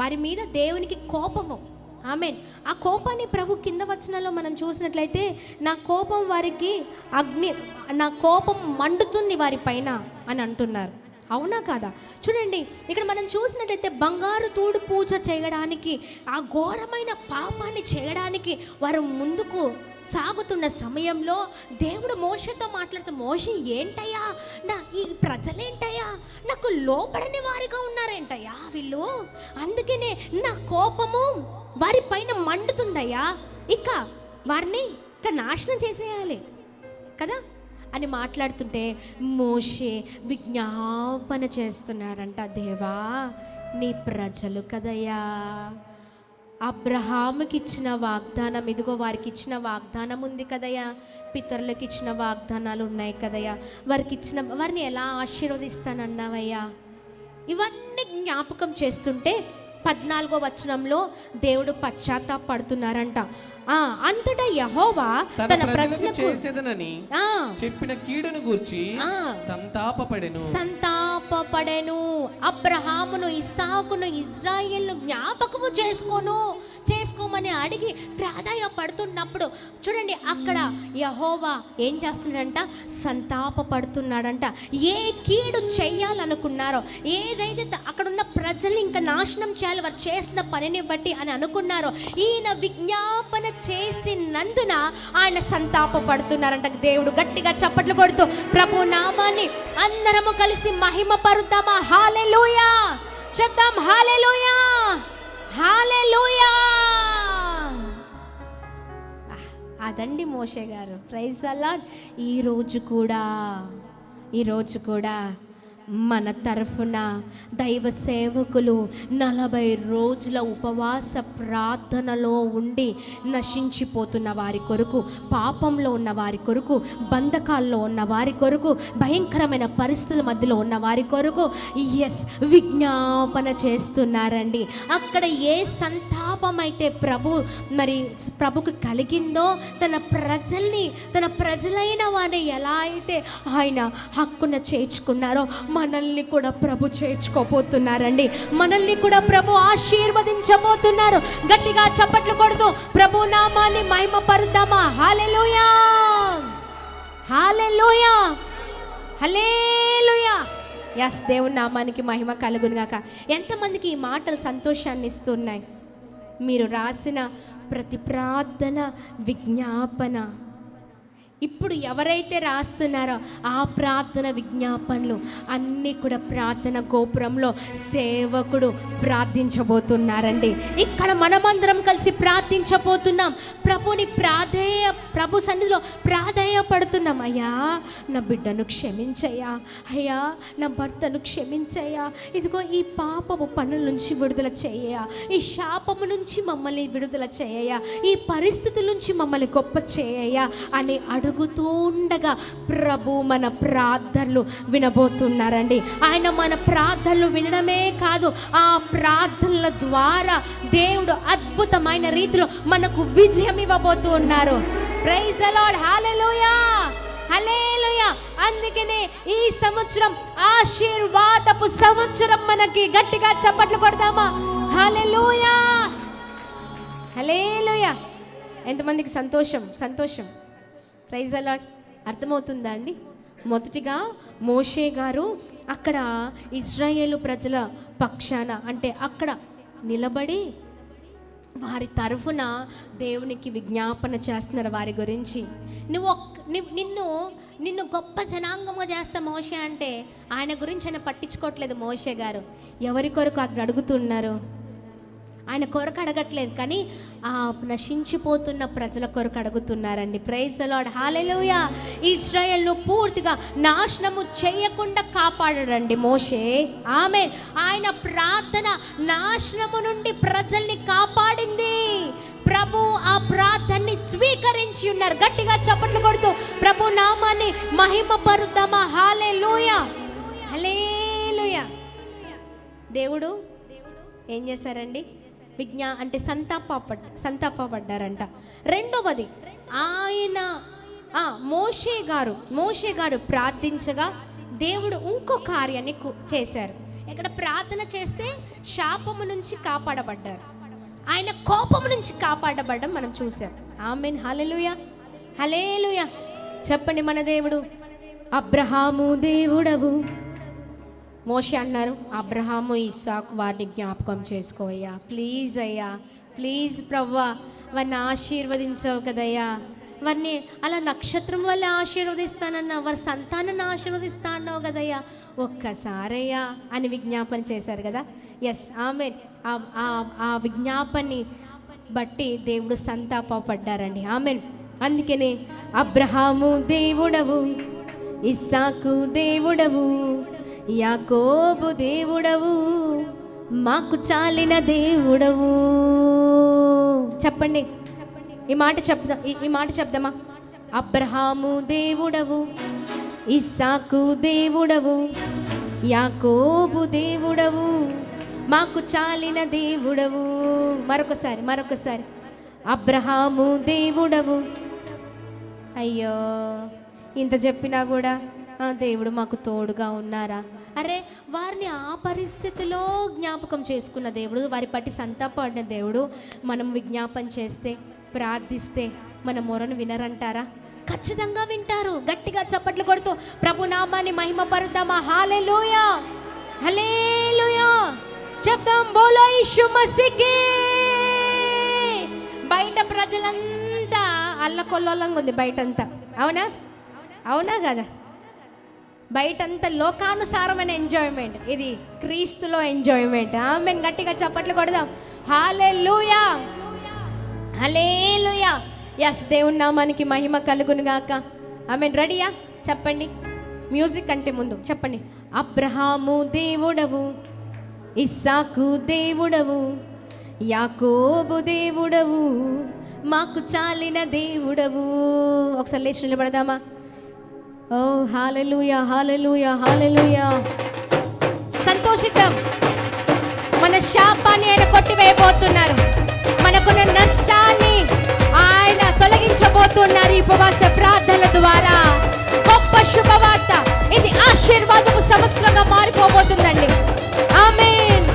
Speaker 1: వారి మీద దేవునికి కోపము. ఆమేన్. ఆ కోపాన్ని ప్రభు కింద వచనాల్లో మనం చూసినట్లయితే నా కోపం మండుతుంది వారి పైన అని అంటున్నారు. అవునా కాదా? చూడండి, ఇక్కడ మనం చూసినట్లయితే బంగారు తూడు పూజ చేయడానికి, ఆ ఘోరమైన పాపాన్ని చేయడానికి వారు ముందుకు సాగుతున్న సమయంలో దేవుడు మోషేతో మాట్లాడుతూ, మోషే ఏంటయ్యా, ఈ ప్రజలేంటయ్యా, నాకు లోబడని వారిగా ఉన్నారేంటయ్యా వీళ్ళు, అందుకనే నా కోపము వారి పైన మండుతుందయ్యా, ఇక వారిని నాశనం చేసేయాలి కదా అని మాట్లాడుతుంటే మోషే విజ్ఞాపన చేస్తున్నాడంట. దేవా, నీ ప్రజలు కదయ్యా, అబ్రహాముకి ఇచ్చిన వాగ్దానం, ఇదిగో వారికి ఇచ్చిన వాగ్దానం ఉంది కదయ్యా, పితరులకు ఇచ్చిన వాగ్దానాలు ఉన్నాయి కదయ్యా, వారిని ఎలా ఆశీర్వదిస్తానన్నావయ్యా. ఇవన్నీ జ్ఞాపకం చేస్తుంటే 14వ వచనంలో దేవుడు పశ్చాత్తాపడుతున్నారంట. అంతటా యెహోవా తన ప్రజలకు
Speaker 2: చేసేదనని చెప్పిన కీడును గూర్చి సంతాపపడెను. అబ్రహామును, ఇస్సాకును, ఇజ్రాయేలును జ్ఞాపకము చేసుకోమని అడిగి ప్రాధాయపడుతున్నప్పుడు చూడండి, అక్కడ యెహోవా ఏం చేస్తున్నాడంట? సంతాపపడుతున్నాడంట. ఏ కీడు చెయ్యాలనుకున్నారో, ఏదైతే అక్కడున్న ప్రజల్ని ఇంకా నాశనం చేయాలి వారు చేసిన పనిని బట్టి అని అనుకున్నారో, ఈయన విజ్ఞాపన చేసినందున ఆయన సంతాపపడుతున్నారంట. దేవుడు గట్టిగా చప్పట్లు కొడుతూ ప్రభు నామాన్ని అందరము కలిసి మహిమ పరుద్దామా. హల్లెలూయా చెప్దాం. హల్లెలూయా,
Speaker 1: హల్లెలూయా. అదండి మోషే గారు. Praise the Lord. ఈరోజు కూడా మన తరఫున దైవ సేవకులు 40 రోజుల ఉపవాస ప్రార్థనలో ఉండి నశించిపోతున్న వారి కొరకు, పాపంలో ఉన్న వారి కొరకు, బంధకాల్లో ఉన్న వారి కొరకు, భయంకరమైన పరిస్థితుల మధ్యలో ఉన్న వారి కొరకు విజ్ఞాపన చేస్తున్నారండి. అక్కడ ఏ సంతాపం అయితే ప్రభుకు కలిగిందో తన ప్రజలైన వారిని ఎలా అయితే ఆయన హక్కున చేర్చుకున్నారో మనల్ని కూడా ప్రభు చేర్చుకోబోతున్నారండి. మనల్ని కూడా ప్రభు ఆశీర్వదించబోతున్నారు. గట్టిగా చప్పట్లు కొడుతూ ప్రభు నామాన్ని మహిమపరుద్దామా. హల్లెలూయా, హల్లెలూయా, హల్లెలూయా. దేవుని నామానికి మహిమ కలుగును గాక. ఎంతమందికి ఈ మాటలు సంతోషాన్ని ఇస్తున్నాయి? మీరు రాసిన ప్రతి ప్రార్థన, విజ్ఞాపన, ఇప్పుడు ఎవరైతే రాస్తున్నారో ఆ ప్రార్థన విజ్ఞాపనలు అన్నీ కూడా ప్రార్థన గోపురంలో సేవకుడు ప్రార్థించబోతున్నారండి. ఇక్కడ మనమందరం కలిసి ప్రార్థించబోతున్నాం. ప్రభు సన్నిధిలో ప్రాధేయపడుతున్నాం. అయ్యా నా బిడ్డను క్షమించయ్యా, అయ్యా నా భర్తను క్షమించయ్యా, ఇదిగో ఈ పాపము పనుల నుంచి విడుదల చేయ్యా, ఈ శాపము నుంచి మమ్మల్ని విడుదల చేయ్యా, ఈ పరిస్థితుల నుంచి మమ్మల్ని గొప్ప చేయ్యా అని అడుగుతూ ఉండగా ప్రభు మన ప్రార్థనలు వినబోతున్నారండి. ఆయన మన ప్రార్థనలు వినడమే కాదు, ఆ ప్రార్థనల ద్వారా దేవుడు అద్భుతమైన రీతిలో మనకు విజయం ఇవ్వబోతూ ఉన్నారు. Praise the Lord. Hallelujah, hallelujah. అందుకనే ఈ సంవత్సరం ఆశీర్వాదపు సంవత్సరం మనకి. గట్టిగా చప్పట్లు కొడదామా. హల్లెలూయా, హల్లెలూయా. ఎంతమందికి సంతోషం. Praise the Lord. అర్థమవుతుందా అండి? మొదటిగా మోషే గారు అక్కడ ఇజ్రాయేలు ప్రజల పక్షాన, అంటే అక్కడ నిలబడి వారి తరఫున దేవునికి విజ్ఞాపన చేస్తున్నారు వారి గురించి. నిన్ను గొప్ప జనాంగంగా చేస్తా మోషే అంటే ఆయన గురించి ఆయన పట్టించుకోవట్లేదు. మోషే గారు ఎవరి కొరకు అక్కడ అడుగుతున్నారు? ఆయన కొరకు అడగట్లేదు, కానీ ఆ నశించిపోతున్న ప్రజల కొరకు అడుగుతున్నారండి. Praise the Lord. హల్లెలూయా. ఇశ్రాయేలును పూర్తిగా నాశనము చేయకుండా కాపాడాడండి మోషే. ఆమేన్. ఆయన ప్రార్థన నాశనము నుండి ప్రజల్ని కాపాడింది. ప్రభు ఆ ప్రార్థనని స్వీకరించి ఉన్నారు. గట్టిగా చప్పట్లు కొడుతూ ప్రభు నామాన్ని మహిమపరుద్దామా. హల్లెలూయా, హల్లెలూయా. దేవుడు ఏం చేశారండి? అంటే సంతాపపడ్డారంట. రెండవది ఆయన మోషే గారు ప్రార్థించగా దేవుడు ఇంకో కార్యాన్ని చేశారు. ఇక్కడ ప్రార్థన చేస్తే శాపము నుంచి కాపాడబడ్డారు, ఆయన కోపము నుంచి కాపాడబడ్డం మనం చూసాం. ఆమేన్. హల్లెలూయా, హల్లెలూయా. చెప్పండి, మన దేవుడు అబ్రహాము దేవుడవు. మోషే అన్నారు, అబ్రహాము ఇస్సాకు వారిని జ్ఞాపకం చేసుకోవయ్యా, ప్లీజ్ అయ్యా, ప్లీజ్ ప్రవ్వా, వారిని ఆశీర్వదించవు కదయ్యా, వారిని అలా నక్షత్రం వల్ల ఆశీర్వదిస్తానన్నా, వారి సంతానాన్ని ఆశీర్వదిస్తా అన్నావు కదయ్యా, ఒక్కసారయ్యా అని విజ్ఞాపన చేశారు కదా. ఆమేన్. ఆ విజ్ఞాపన్ని బట్టి దేవుడు సంతాపడ్డారండి. ఆమేన్. అందుకనే అబ్రహాము దేవుడవు, ఇస్సాకు దేవుడవు, యాకోబు దేవుడవు, మాకు చాలిన దేవుడవు. చెప్పండి, ఈ మాట చెప్దామా? అబ్రహాము దేవుడవు, ఇస్సాకు దేవుడవు, యాకోబు దేవుడవు, మాకు చాలిన దేవుడవు. మరొకసారి అబ్రహాము దేవుడవు. అయ్యో, ఇంత చెప్పినా కూడా దేవుడు మాకు తోడుగా ఉన్నారా? అరే, వారిని ఆ పరిస్థితిలో జ్ఞాపకం చేసుకున్న దేవుడు, వారి పట్టి సంతాపడిన దేవుడు, మనం విజ్ఞాపన చేస్తే, ప్రార్థిస్తే మన మొరను వినరంటారా? ఖచ్చితంగా వింటారు. గట్టిగా చప్పట్లు కొడుతూ ప్రభు నామాన్ని మహిమపరుద్దామా. హల్లెలూయా, హల్లెలూయా. చెప్దాం, బోలో యేసు మసీకి. బయట ప్రజలంతా అల్లకొల్లంగా ఉంది బయటంతా. అవునా కదా? బయటంతా లోకానుసారమైన ఎంజాయ్మెంట్, ఇది క్రీస్తులో ఎంజాయ్మెంట్. ఆమేన్. గట్టిగా చప్పట్లు కొడదాం. హల్లెలూయా, హల్లెలూయా. ఎస్, దేవుని నామానికి మహిమ కలుగును గాక. ఆమేన్. రెడీయా? చెప్పండి. మ్యూజిక్ అంటే ముందు చెప్పండి. అబ్రహాము దేవుడవు, ఇస్సాకు దేవుడవు, యాకోబు దేవుడవు, మాకు చాలిన దేవుడవు. ఒకసారి లేచి నిలబడదామా? ఓ హల్లెలూయా, హల్లెలూయా, హల్లెలూయా. సంతోషిద్దాం. మన శాపాన్ని ఆయన కొట్టివేయబోతున్నారు. మనకున్న నష్టాన్ని ఆయన తొలగించబోతున్నారు ఈ ఉపవాస ప్రార్థనల ద్వారా. గొప్ప శుభవార్త ఇది. ఆశీర్వాదపు సంవత్సరంగా మారిపోబోతుందండి. ఆమేన్.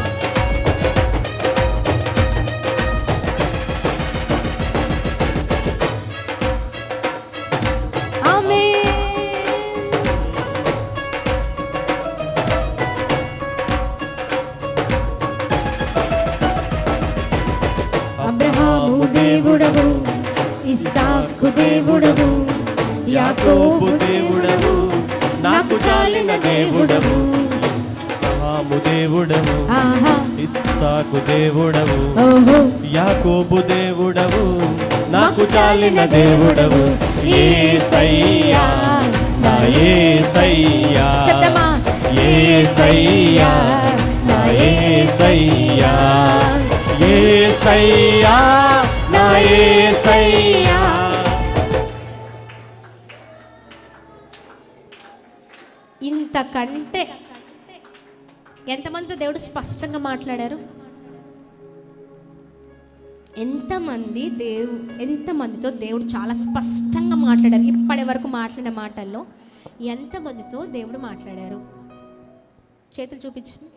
Speaker 1: అబ్రహాము దేవుడవు, ఇస్సాకు దేవుడవు, యాకోబు దేవుడవు, నాకు చాలిన దేవుడవు.
Speaker 4: అబ్రహాము దేవుడవు, ఇస్సాకు దేవుడవు, యాకోబు దేవుడవు, నాకు చాలిన దేవుడవు. యేసయ్యా, నా యేసయ్యా,
Speaker 1: చెప్తామా?
Speaker 4: యేసయ్యా, నా యేసయ్యా, యేసయ్యా, నా యేసయ్యా.
Speaker 1: ఇంతకంటే ఎంతమందితో దేవుడు స్పష్టంగా మాట్లాడారు? ఎంతమందితో దేవుడు చాలా స్పష్టంగా మాట్లాడారు? ఇప్పటి వరకు మాట్లాడిన మాటల్లో ఎంతమందితో దేవుడు మాట్లాడారు? చేతులు చూపించండి.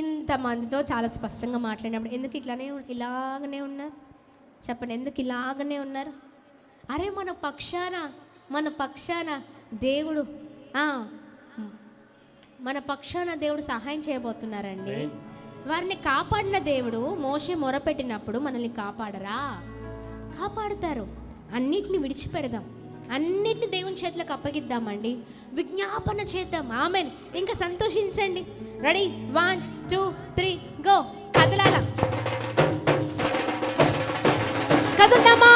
Speaker 1: ఇంతమందితో చాలా స్పష్టంగా మాట్లాడినప్పుడు ఎందుకు ఇలాగనే ఉన్నారు? చెప్పండి, ఎందుకు ఇలాగనే ఉన్నారు? అరే మన పక్షాన దేవుడు దేవుడు సహాయం చేయబోతున్నారండి. వారిని కాపాడిన దేవుడు మోషే మొరపెట్టినప్పుడు మనల్ని కాపాడుతారు. అన్నిటిని విడిచిపెడదాం, అన్నిటిని దేవుని చేతులకు అప్పగిద్దామండి, విజ్ఞాపన చేద్దాం. ఆమేన్. ఇంకా సంతోషించండి. రెడీ? 1 2 3 గో. కదలాల, కదుద్దామా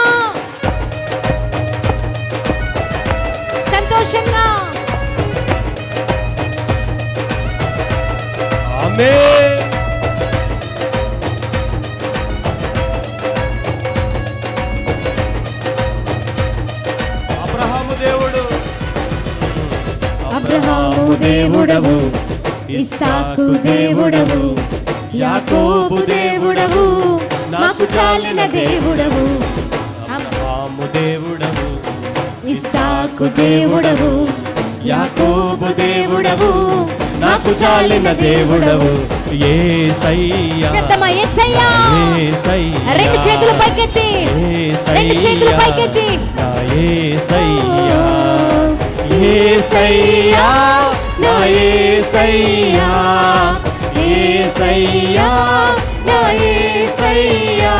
Speaker 1: సంతోషంగా.
Speaker 4: ఆమేన్.
Speaker 1: అబ్రహాము దేవుడవు, ఇస్సాకు దేవుడవు, యాకోబు దేవుడవు, నాకు చాలిన దేవుడవు.
Speaker 4: అబ్రహాము దేవుడవు,
Speaker 1: ఇస్సాకు దేవుడవు,
Speaker 4: యాకోబు దేవుడవు, నాకు చాలిన దేవుడవు. యేసయ్యా,
Speaker 1: చెప్తామా? యేసయ్యా. రెండు చేతులు పైకెత్తి, రెండు చేతులు పైకెత్తి.
Speaker 4: నా యేసయ్యా, యేసయ్యా, నా యేసయ్యా, యేసయ్యా, నా యేసయ్యా,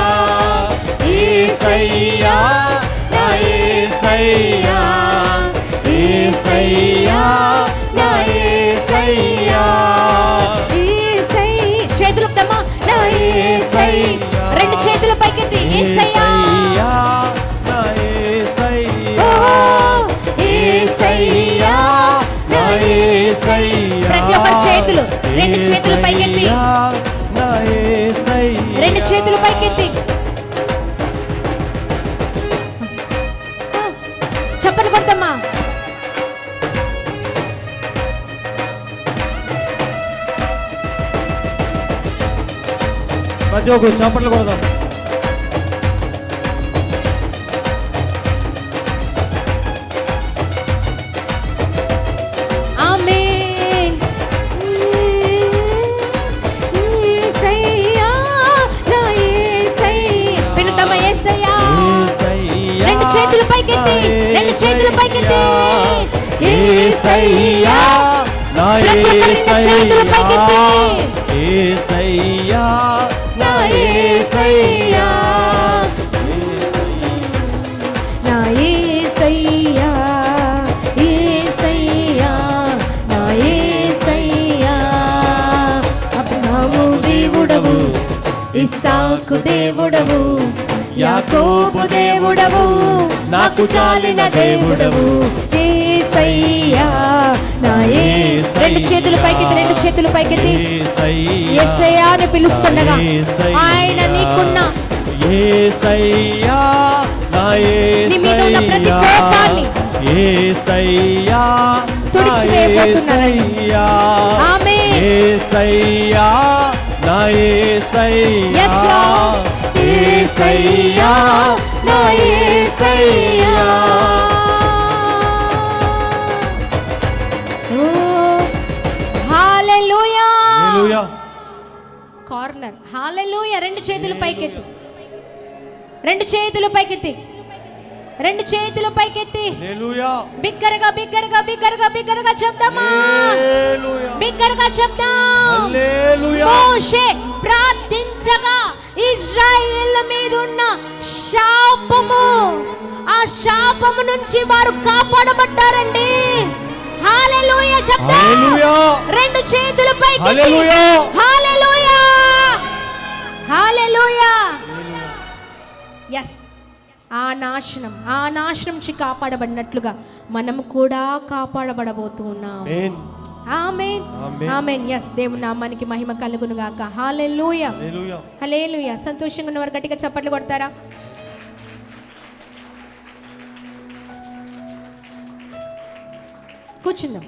Speaker 4: యేసయ్యా, నా యేసయ్యా, యేసయ్యా, నా యేసయ్యా.
Speaker 1: చేతులు ఎత్తమ్మా. నా యేసయ్యా. రెండు చేతులు పైకెత్తి. యేసయ్యా,
Speaker 4: నా యేసయ్యా,
Speaker 1: యేసయ్యా,
Speaker 4: నా యేసయ్యా.
Speaker 1: ప్రతి ఒక్కరి చేతులు, రెండు చేతులు పైకెత్తి,
Speaker 4: నా యేసయ్యా,
Speaker 1: రెండు చేతులు పైకెత్తి. చప్పట్లు కొడతామా?
Speaker 4: ప్రతి ఒక్కరు చప్పట్లు కొడదాం.
Speaker 1: ఆమేన్. యేసయ్యా, నా యేసయ్యా. పిలుద్దామా? యేసయ్యా. రెండు చేతులు పైకెత్తి, రెండు చేతులు పైకెత్తి.
Speaker 4: యేసయ్యా, నా యేసయ్యా, యేసయ్యా, నా యేసయ్యా,
Speaker 1: నా యేసయ్యా, ఇస్సాకు దేవుడవు, యాకోబు దేవుడవు, నాకు చాలిన దేవుడవు యేసయ్యా నా యేసయ్యా. రెండు చేతులు పైకెత్తి, రెండు చేతులు పైకెత్తి యేసయ్యా అని పిలుస్తుండగా ఆయన నీకున్న
Speaker 4: యేసయ్యా నా
Speaker 1: నీ మీద ఉన్న ప్రతి కోపాన్ని
Speaker 4: యేసయ్యా
Speaker 1: తుడిచివేయబోతున్నారండి. ఆమేన్.
Speaker 4: యేసయ్యా నా యేసయ్యా
Speaker 1: Yes, Lord.
Speaker 4: యేసయ్యా
Speaker 1: నా యేసయ్యా. ఓ హల్లెలూయా.
Speaker 4: హల్లెలూయా.
Speaker 1: కార్నర్ హల్లెలూయా. రెండు చేతులు పైకెత్తి, రెండు చేతులు పైకెత్తి, రెండు చేతులు పైకెత్తి
Speaker 4: హల్లెలూయా.
Speaker 1: బిగ్గరగా బిగ్గరగా బిగ్గరగా బిగ్గరగా చెప్దామా?
Speaker 4: హల్లెలూయా.
Speaker 1: బిగ్గరగా చెప్దాం.
Speaker 4: హల్లెలూయా.
Speaker 1: మోషే ప్రార్థించగా ఇశ్రాయేలు మీద ఉన్న శాపము, ఆ శాపము నుంచి వారు కాపాడబడ్డారండి. హల్లెలూయా చెప్దాం.
Speaker 4: హల్లెలూయా.
Speaker 1: రెండు చేతులు పైకెత్తి
Speaker 4: హల్లెలూయా.
Speaker 1: హల్లెలూయా. హల్లెలూయా. ఎస్, ఆ నాశనం నుంచి కాపాడబడినట్లుగా మనము కూడా కాపాడబడబోతూ ఉన్నాం.
Speaker 4: ఆమేన్.
Speaker 1: ఆమేన్.
Speaker 4: ఆమేన్.
Speaker 1: ఆమేన్. ఎస్, దేవుని నామానికి మహిమ కలుగును గాక. హల్లెలూయా.
Speaker 4: హల్లెలూయా.
Speaker 1: హల్లెలూయా. సంతోషంగా ఉన్నవారు గట్టిగా చప్పట్లు కొడతారా? కూర్చుందాం.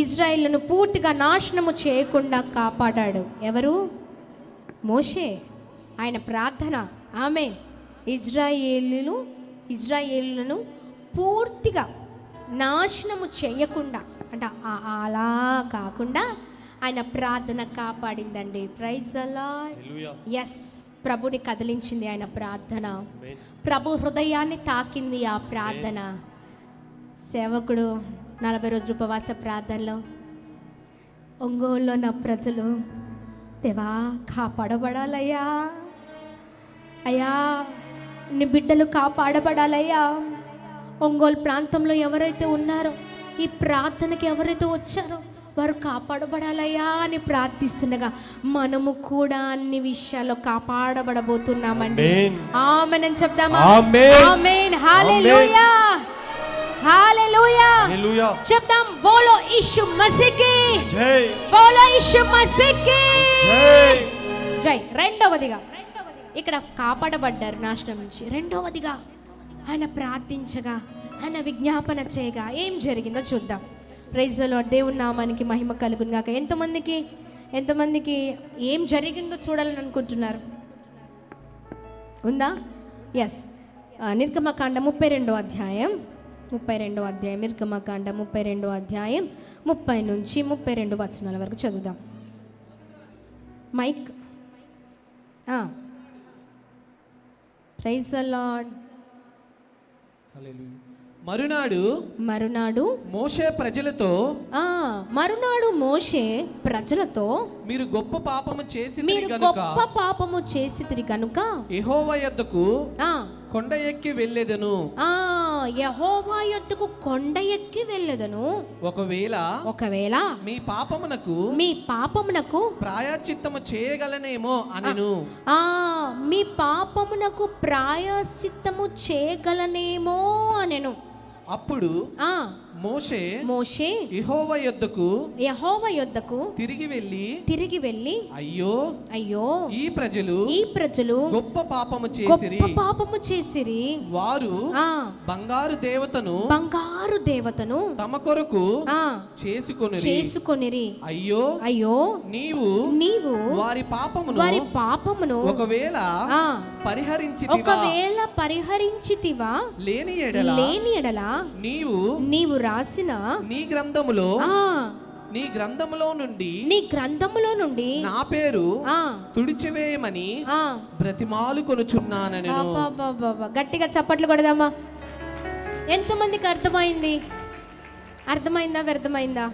Speaker 1: ఇజ్రాయేలును పూర్తిగా నాశనము చేయకుండా కాపాడాడు ఎవరు? మోషే. ఆయన ప్రార్థన. ఆమేన్. ఇజ్రాయేలులను పూర్తిగా నాశనము చేయకుండా, అంటే అలా కాకుండా ఆయన ప్రార్థన కాపాడిందండి. Praise the Lord. ఎస్, ప్రభుని కదిలించింది ఆయన ప్రార్థన. ప్రభు హృదయాన్ని తాకింది ఆ ప్రార్థన. సేవకుడు 40 రోజుల ఉపవాస ప్రార్థనలో ఒంగోలులో నా ప్రజలు దేవా కాపాడబడాలయ్యా, అయ్యా నీ బిడ్డలు కాపాడబడాలయ్యా. ఒంగోలు ప్రాంతంలో ఎవరైతే ఉన్నారో, ఈ ప్రార్థనకి ఎవరైతే వచ్చారో వారు కాపాడబడాలయ్యా అని ప్రార్థిస్తుండగా మనము కూడా అన్ని విషయాల్లో కాపాడబడబోతున్నామండి. ఆమేన్ అని చెప్దామా? ఆమేన్. హల్లెలూయా. హల్లెలూయా.
Speaker 4: హల్లెలూయా.
Speaker 1: చెప్దాం. బోలో యీశు మసీహ్కి
Speaker 4: జై.
Speaker 1: బోలో యీశు మసీహ్కి
Speaker 4: జై.
Speaker 1: జై. రెండవదిగా ఇక్కడ కాపాడబడ్డారు నాశనం నుంచి. రెండవదిగా ఆయన ప్రార్థించగా, ఆయన విజ్ఞాపన చేయగా ఏం జరిగిందో చూద్దాం. Praise the Lord. దేవుని నామానికి మహిమ కలుగును గాక. ఎంతమందికి ఏం జరిగిందో చూడాలని అనుకుంటున్నారు? ఉందా? ఎస్. నిర్గమకాండ 32వ అధ్యాయం, నిర్గమకాండ 32వ అధ్యాయం 30 నుంచి 32 వచనాల వరకు చదువుదాం. మైక్. Praise the Lord. మరునాడు
Speaker 2: మోషే ప్రజలతో
Speaker 1: మీరు గొప్ప పాపము చేసితిరి గనుక
Speaker 2: యెహోవా యొద్దకు కొండ ఎక్కి వెళ్ళెదను.
Speaker 1: యెహోవా యొద్దకు కొండ ఎక్కి వెళ్ళెదను. ఒకవేళ మీ పాపమునకు
Speaker 2: ప్రాయశ్చిత్తము చేయగలనేమో అనెను.
Speaker 1: మీ పాపమునకు ప్రాయశ్చిత్తము చేయగలనేమో అనెను.
Speaker 2: అప్పుడు మోషే యెహోవా యొద్దకు తిరిగి వెళ్ళి అయ్యో ఈ ప్రజలు గొప్ప పాపము చేసిరి. వారు బంగారు దేవతను తమ కొరకు చేసుకొనిరి. అయ్యో నీవు వారి పాపమును ఒకవేళ పరిహరించితివా లేని ఎడల
Speaker 1: నీవు రాసిన
Speaker 2: నీ గ్రంథములో నుండి నా పేరు తుడిచివేయమని బ్రతిమాలుకొనుచున్నాను.
Speaker 1: గట్టిగా చప్పట్లు కొడదామా? ఎంతమందికి అర్థమైందా వ్యర్థమైందా?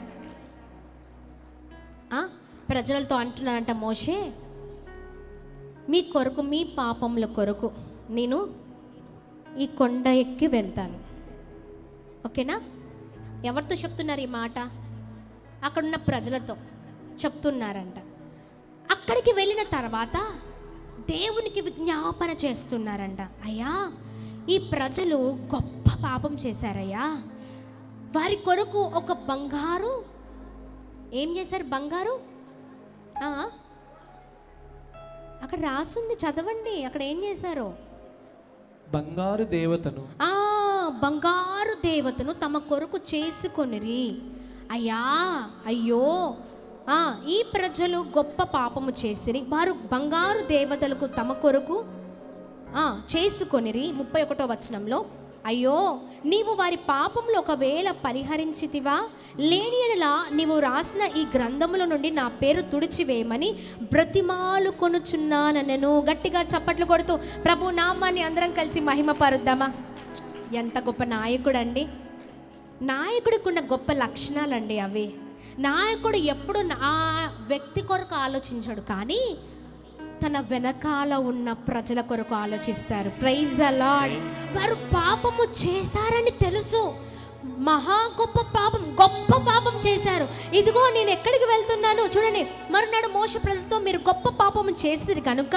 Speaker 1: ప్రజలతో అంటున్నానంట మోషే, మీ పాపముల కొరకు నేను ఈ కొండ ఎక్కి వెళ్తాను. ఓకేనా? ఎవరితో చెప్తున్నారు ఈ మాట? అక్కడున్న ప్రజలతో చెప్తున్నారంట. అక్కడికి వెళ్ళిన తర్వాత దేవునికి విజ్ఞాపన చేస్తున్నారంట, అయ్యా ఈ ప్రజలు గొప్ప పాపం చేశారయ్యా, వారి కొరకు ఒక బంగారు ఏం చేశారు, బంగారు అక్కడ రాసుంది, చదవండి అక్కడ ఏం చేశారో.
Speaker 2: బంగారు దేవతను
Speaker 1: బంగారు దేవతను తమ కొరకు చేసుకొనిరి. అయ్యా అయ్యో ఈ ప్రజలు గొప్ప పాపము చేసిరి, వారు బంగారు దేవతలకు తమ కొరకు చేసుకొనిరి. 31వ వచనంలో, అయ్యో నీవు వారి పాపంలో ఒకవేళ పరిహరించితివా, లేని యెడల నీవు రాసిన ఈ గ్రంథముల నుండి నా పేరు తుడిచివేయమని బ్రతిమాలు కొనుచున్నానెను. గట్టిగా చప్పట్లు కొడుతూ ప్రభు నామాన్ని అందరం కలిసి మహిమ పరుద్దామా. ఎంత గొప్ప నాయకుడు అండి, నాయకుడికి ఉన్న గొప్ప లక్షణాలండి అవి. నాయకుడు ఎప్పుడు ఆ వ్యక్తి కొరకు ఆలోచించడు, కానీ తన వెనకాల ఉన్న ప్రజల కొరకు ఆలోచిస్తారు. Praise the Lord. వారు పాపము చేశారని తెలుసు, మహా గొప్ప పాపం చేశారు. ఇదిగో నేను ఎక్కడికి వెళ్తున్నాను చూడండి. మరునాడు మోషే ప్రజలతో, మీరు గొప్ప పాపము చేసినది కనుక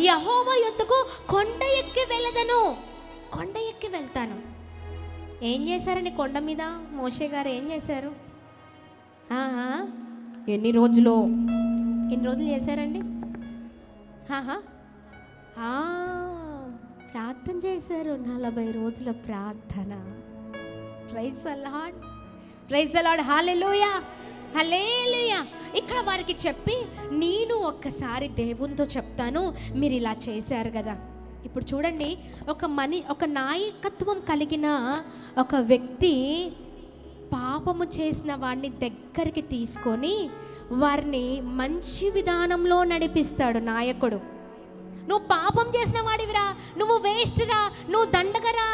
Speaker 1: యెహోవా యొద్దకు కొండ ఎక్కి వెళ్ళదను, కొండ ఎక్కి వెళ్తాను. ఏం చేశారండి కొండ మీద మోషే గారు, ఏం చేశారు? ఎన్ని రోజులు చేశారండి? ప్రార్థన చేశారు, 40 రోజుల ప్రార్థన. Praise the Lord, praise the Lord, hallelujah hallelujah. ఇక్కడ వారికి చెప్పి, నేను ఒక్కసారి దేవునితో చెప్తాను, మీరు ఇలా చేశారు కదా. ఇప్పుడు చూడండి, ఒక నాయకత్వం కలిగిన ఒక వ్యక్తి పాపము చేసిన వాడిని దగ్గరికి తీసుకొని వారిని మంచి విధానంలో నడిపిస్తాడు నాయకుడు. నువ్వు పాపం చేసిన వాడివిరా, నువ్వు వేస్ట్ రా, నువ్వు దండగరా,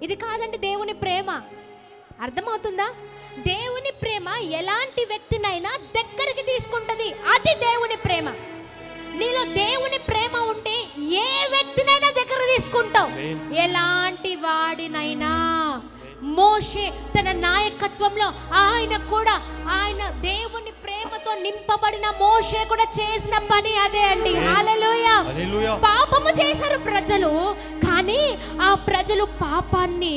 Speaker 1: ఇది కాదండి దేవుని ప్రేమ. అర్థమవుతుందా? దేవుని ప్రేమ ఎలాంటి వ్యక్తినైనా దగ్గరికి తీసుకుంటది, అది దేవుని ప్రేమ. నీలో దేవుని ప్రేమ ఉంటే ఏ వ్యక్తినైనా దగ్గర తీసుకుంటావు, ఎలాంటి వాడినైనా. మోషే తన నాయకత్వంలో ఆయన దేవుని ప్రేమతో నింపబడిన మోషే కూడా చేసిన పని అదే అండి. హల్లెలూయా. పాపము చేశారు ప్రజలు, కానీ ఆ ప్రజలు పాపాన్ని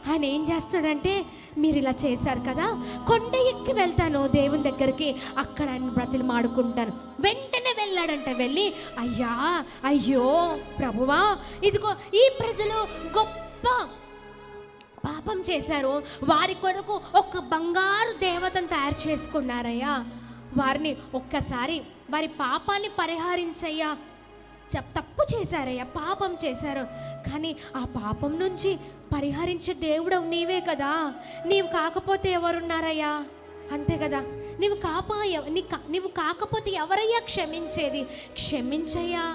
Speaker 1: ఆయన ఏం చేస్తాడంటే, మీరు ఇలా చేశారు కదా, కొండ ఎక్కి వెళ్తాను దేవుని దగ్గరికి, అక్కడ ఆయన బ్రతిలు మాడుకుంటాను. వెంటనే వెళ్ళాడంట. వెళ్ళి, అయ్యో ప్రభువా, ఇదిగో ఈ ప్రజలు గొప్ప పాపం చేశారు, వారి కొరకు ఒక బంగారు దేవతను తయారు చేసుకున్నారయ్యా, వారిని ఒక్కసారి వారి పాపాన్ని పరిహరించయ్యా. తప్పు చేశారయ్యా, పాపం చేశారు, కానీ ఆ పాపం నుంచి పరిహరించే దేవుడవు నీవే కదా, నీవు కాకపోతే ఎవరున్నారయ్యా? అంతే కదా, నీవు కాకపోతే ఎవరయ్యా క్షమించేది? క్షమించయ్యా,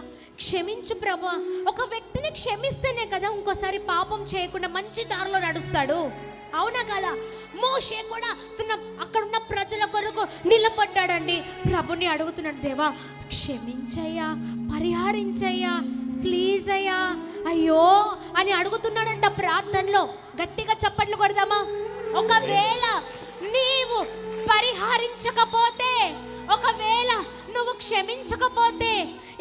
Speaker 1: క్షమించు ప్రభు. ఒక వ్యక్తిని క్షమిస్తేనే కదా ఇంకోసారి పాపం చేయకుండా మంచి దారిలో నడుస్తాడు, అవునా కదా? మోషే కూడా అక్కడున్న ప్రజల కొరకు నిలబడ్డాడండి. ప్రభుని అడుగుతున్నాడు, దేవా క్షమించయ్యా, పరిహరించయ్యా, ప్లీజ్ అయ్యా, అయ్యో అని అడుగుతున్నాడంట ప్రార్థనలో. గట్టిగా చప్పట్లు కొడదామా? ఒకవేళ నీవు పరిహరించకపోతే, ఒకవేళ నువ్వు క్షమించకపోతే,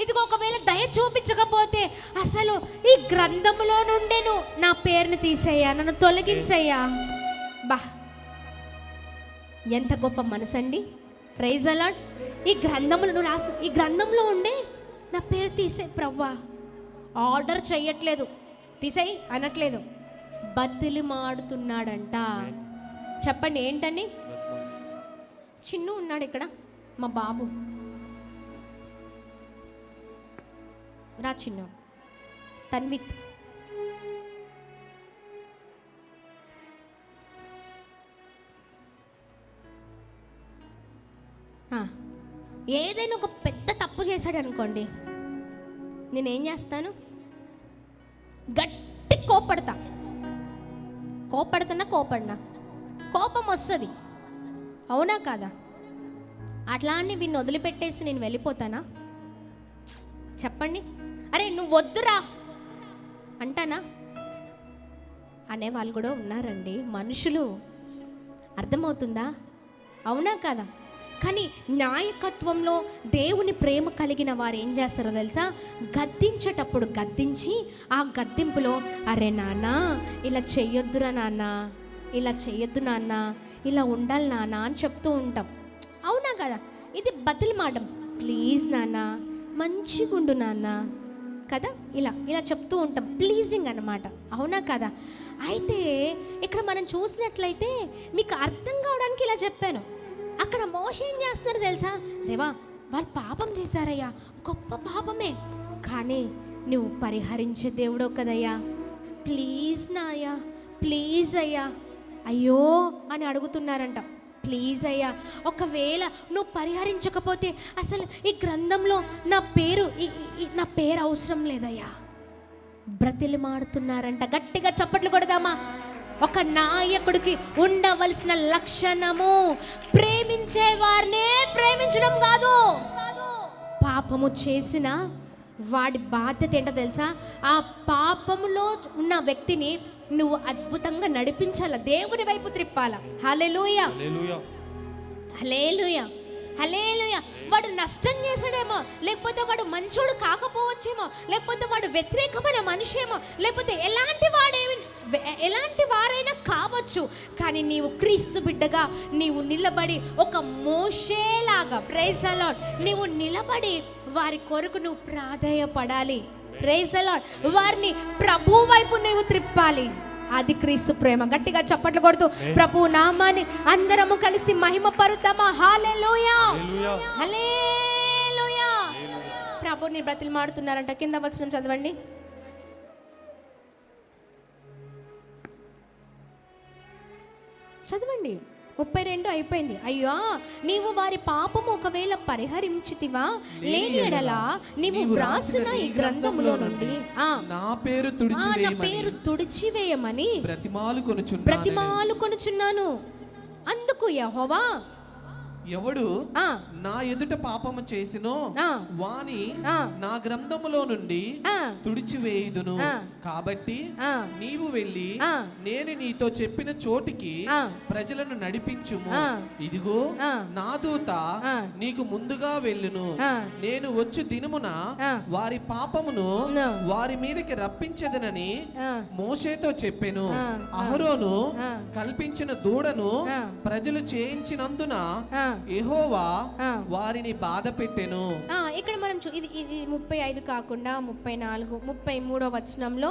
Speaker 1: ఇదిగో ఒకవేళ దయ చూపించకపోతే, అసలు ఈ గ్రంథములో నుండి నా పేరుని తీసేయ్యా, నన్ను తొలగించయ్యా. బా, ఎంత గొప్ప మనసండి. Praise the lord. ఈ గ్రంథములను రాసిన ఈ గ్రంథంలో ఉండే నా పేరు తీసే ప్రవ్వా. ఆర్డర్ చెయ్యట్లేదు, తీసేయి అనట్లేదు, బతిలి మాడుతున్నాడంట. చెప్పండి ఏంటని? చిన్ను ఉన్నాడు ఇక్కడ, మా బాబు రా చిన్న, తన్విత్. ఏదైనా ఒక పెద్ద తప్పు చేశాడు అనుకోండి, నేనేం చేస్తాను? గట్టి కోపడతా. కోపడినా కోపం వస్తుంది, అవునా కాదా? అట్లా అని వీడిని వదిలిపెట్టేసి నేను వెళ్ళిపోతానా? చెప్పండి. అరే నువ్వు వద్దురా అంటానా? అనేవాళ్ళు కూడా ఉన్నారండి, మనుషులు. అర్థమవుతుందా? అవునా కదా? కానీ నాయకత్వంలో దేవుని ప్రేమ కలిగిన వారు ఏం చేస్తారో తెలుసా, గద్దించేటప్పుడు గద్దించి ఆ గద్దింపులో అరే నాన్న ఇలా చెయ్యొద్దురా నాన్న, ఇలా చెయ్యొద్దు నాన్న, ఇలా ఉండాలి నాన్న అని చెప్తూ ఉంటాం. అవునా కదా? ఇది బతిమాలడం, ప్లీజ్ నాన్న మంచిగుండు నాన్న కదా, ఇలా ఇలా చెప్తూ ఉంటాం, ప్లీజింగ్ అన్నమాట. అవునా కదా? అయితే ఇక్కడ మనం చూసినట్లయితే మీకు అర్థం కావడానికి ఇలా చెప్పాను. అక్కడ మోషే ఏం చేస్తున్నారు తెలుసా, దేవా వాళ్ళు పాపం చేశారయ్యా, గొప్ప పాపమే, కానీ నువ్వు పరిహరించే దేవుడో కదయ్యా, ప్లీజ్ నాయ్యా, ప్లీజ్ అయ్యా, అయ్యో అని అడుగుతున్నారంట. ప్లీజ్ అయ్యా, ఒకవేళ నువ్వు పరిహరించకపోతే అసలు ఈ గ్రంథంలో నా పేరు అవసరం లేదయ్యా. బ్రతిమాడుతున్నారంట. గట్టిగా చప్పట్లు కొడదామా? ఒక నాయకుడికి ఉండవలసిన లక్షణము ప్రేమించే వారినే ప్రేమించడం కాదు, పాపము చేసిన వాడి బాధ్యత ఏంటో తెలుసా, ఆ పాపములో ఉన్న వ్యక్తిని నువ్వు అద్భుతంగా నడిపించాల, దేవుని వైపు త్రిప్పాల. హల్లెలూయా, హల్లెలూయా, హల్లెలూయా. వాడు నష్టం చేశాడేమో, లేకపోతే వాడు మంచోడు కాకపోవచ్చేమో, లేకపోతే వాడు వ్యతిరేకమైన మనిషి ఏమో, లేకపోతే ఎలాంటి వారైనా కావచ్చు, కానీ నీవు క్రీస్తు బిడ్డగా నీవు నిలబడి ఒక మోషేలాగా, ప్రైజ్ ది లార్డ్, నీవు నిలబడి వారి కొరకు నువ్వు ప్రాధేయపడాలి. Praise the lord. వారిని ప్రభు వైపు నీవు త్రిప్పాలి. అది క్రీస్తు ప్రేమ. గట్టిగా చప్పట్లు కొడుతూ ప్రభు నామాన్ని అందరము కలిసి మహిమ పరుద్దామా? హల్లెలూయా, హల్లెలూయా. ప్రభుని బ్రతిమాడుతున్నారంట. కింద వచనం చదవండి. చదవండి. 32 అయిపోయింది. అయ్యో, నీవు వారి పాపము ఒకవేళ పరిహరించితివా, లేని ఎడల నీవు వ్రాసిన ఈ గ్రంథములో నుండి
Speaker 2: నా పేరు
Speaker 1: తుడిచివేయమని బ్రతిమాలుకొనుచున్నాను. అందుకు యెహోవా,
Speaker 2: ఎవడు నా ఎదుట పాపము చేసినో వాని నా గ్రంథములో నుండి తుడిచివేయుదును. కాబట్టి నీవు వెళ్ళి నేను నీతో చెప్పిన చోటికి ప్రజలను నడిపించుము. ఇదిగో నా దూత నీకు ముందుగా వెళ్ళును. నేను వచ్చు దినమున వారి పాపమును వారి మీదకి రప్పించదనని మోషేతో చెప్పెను. అహరోను కల్పించిన దూడను ప్రజలు చేయించినందున యెహోవా వారిని బాధ పెట్టెను.
Speaker 1: ఇక్కడ మనం ఇది 35 కాకుండా 34, 33 వచనంలో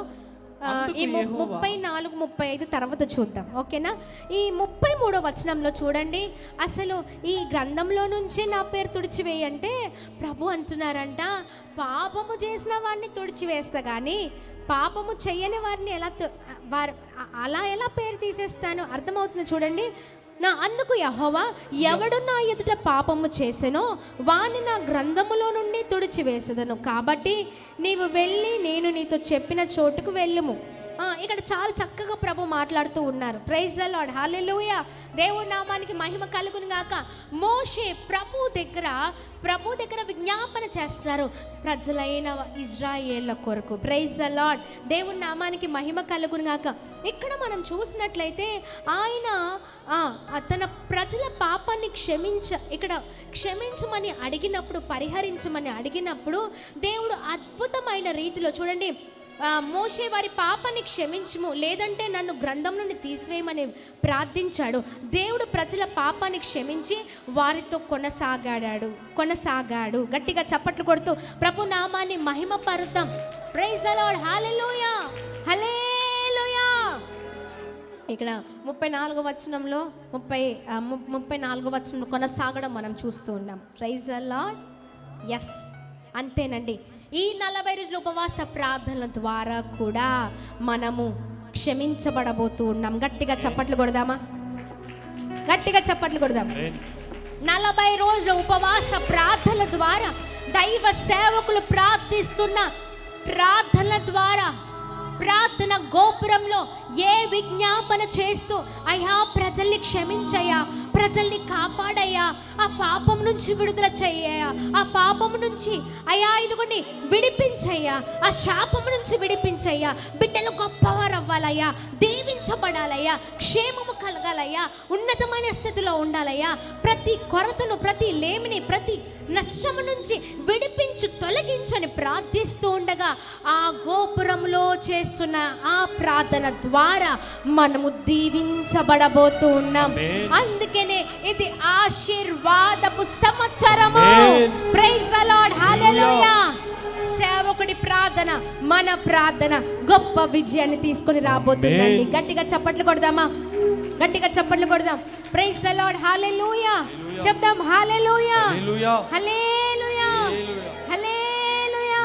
Speaker 1: ఈ 34, 35 తర్వాత చూద్దాం. ఓకేనా? ఈ 33 వచనంలో చూడండి, అసలు ఈ గ్రంథంలో నుంచే నా పేరు తుడిచివేయంటే ప్రభు అంటున్నారంట, పాపము చేసిన వారిని తుడిచివేస్తా, కానీ పాపము చెయ్యని వారిని అలా ఎలా పేరు తీసేస్తాను? అర్థమవుతుంది చూడండి. అందుకు యెహోవా, ఎవడు నా ఎదుట పాపము చేసెనో వాని నా గ్రంథములో నుండి తుడిచివేసెదను. కాబట్టి నీవు వెళ్ళి నేను నీతో చెప్పిన చోటుకు వెళ్ళుము. ఇక్కడ చాలా చక్కగా ప్రభు మాట్లాడుతూ ఉన్నారు. ప్రైజ్ ది లార్డ్, హల్లెలూయా. దేవుని నామానికి మహిమ కలుగును గాక. మోషే ప్రభు దగ్గర విజ్ఞాపన చేస్తున్నారు ప్రజలైన ఇజ్రాయేళ్ల కొరకు. ప్రైజ్ ది లార్డ్, దేవుని నామానికి మహిమ కలుగును గాక. ఇక్కడ మనం చూసినట్లయితే ఆయన తన ప్రజల పాపాన్ని క్షమించమని అడిగినప్పుడు, పరిహరించమని అడిగినప్పుడు దేవుడు అద్భుతమైన రీతిలో చూడండి, మోషే వారి పాపాన్ని క్షమించుము, లేదంటే నన్ను గ్రంథం నుండి తీసివేయమని ప్రార్థించాడు. దేవుడు ప్రజల పాపాన్ని క్షమించి వారితో కొనసాగాడు. గట్టిగా చప్పట్లు కొడుతూ ప్రభు నామాన్ని మహిమ పరుద్దాం. Praise the Lord, hallelujah, hallelujah. ఇక్కడ 34 వచనంలో 34 వచనంలో కొనసాగడం మనం చూస్తూ ఉన్నాం. Praise the Lord. ఎస్, అంతేనండి. ఈ 40 రోజుల ఉపవాస ప్రార్థనల ద్వారా కూడా మనము క్షమించబడబోతూ ఉన్నాం. గట్టిగా చప్పట్లు కొడదామా? గట్టిగా చప్పట్లు కొడదాం. 40 రోజుల ఉపవాస ప్రార్థనల ద్వారా దైవ సేవకులు ప్రార్థిస్తున్న ప్రార్థనల ద్వారా ప్రార్థన గోపురంలో ఏ విజ్ఞాపన చేస్తూ, అయ్యా ప్రజల్ని క్షమించయ్యా, ప్రజల్ని కాపాడయ్యా, ఆ పాపం నుంచి విడుదల చెయ్యయ్యా, ఆ పాపం నుంచి అయ్యా ఇదిగోండి విడిపించయ్యా, ఆ శాపం నుంచి విడిపించయ్యా. బిడ్డలు గొప్పవారు అవ్వాలయ్యా, దీవించబడాలయ్యా, క్షేమము కలగాలయ్యా, ఉన్నతమైన స్థితిలో ఉండాలయ్యా. ప్రతి కొరతను, ప్రతి లేమిని, ప్రతి నష్టము నుంచి విడిపించి తొలగించని ప్రార్థిస్తూ ఉండగా ఆ గోపురంలో చేస్తున్న ఆ ప్రార్థన ద్వారా మనము దీవించబడబోతూ ఉన్నాం. అందుకనే ఇది ఆశీర్వాదపు సంవత్సరము. ప్రైజ్ ది లార్డ్, హల్లెలూయా. సేవకుడి ప్రార్థన, మన ప్రార్థన గొప్ప విజయాన్ని తీసుకొని రాబోతుందండి. గట్టిగా చప్పట్లు కొడదామా? గట్టిగా చప్పట్లు కొడదాం. ప్రైజ్ ది లార్డ్, హల్లెలూయా చెప్దాం. హల్లెలూయా, హల్లెలూయా, హల్లెలూయా.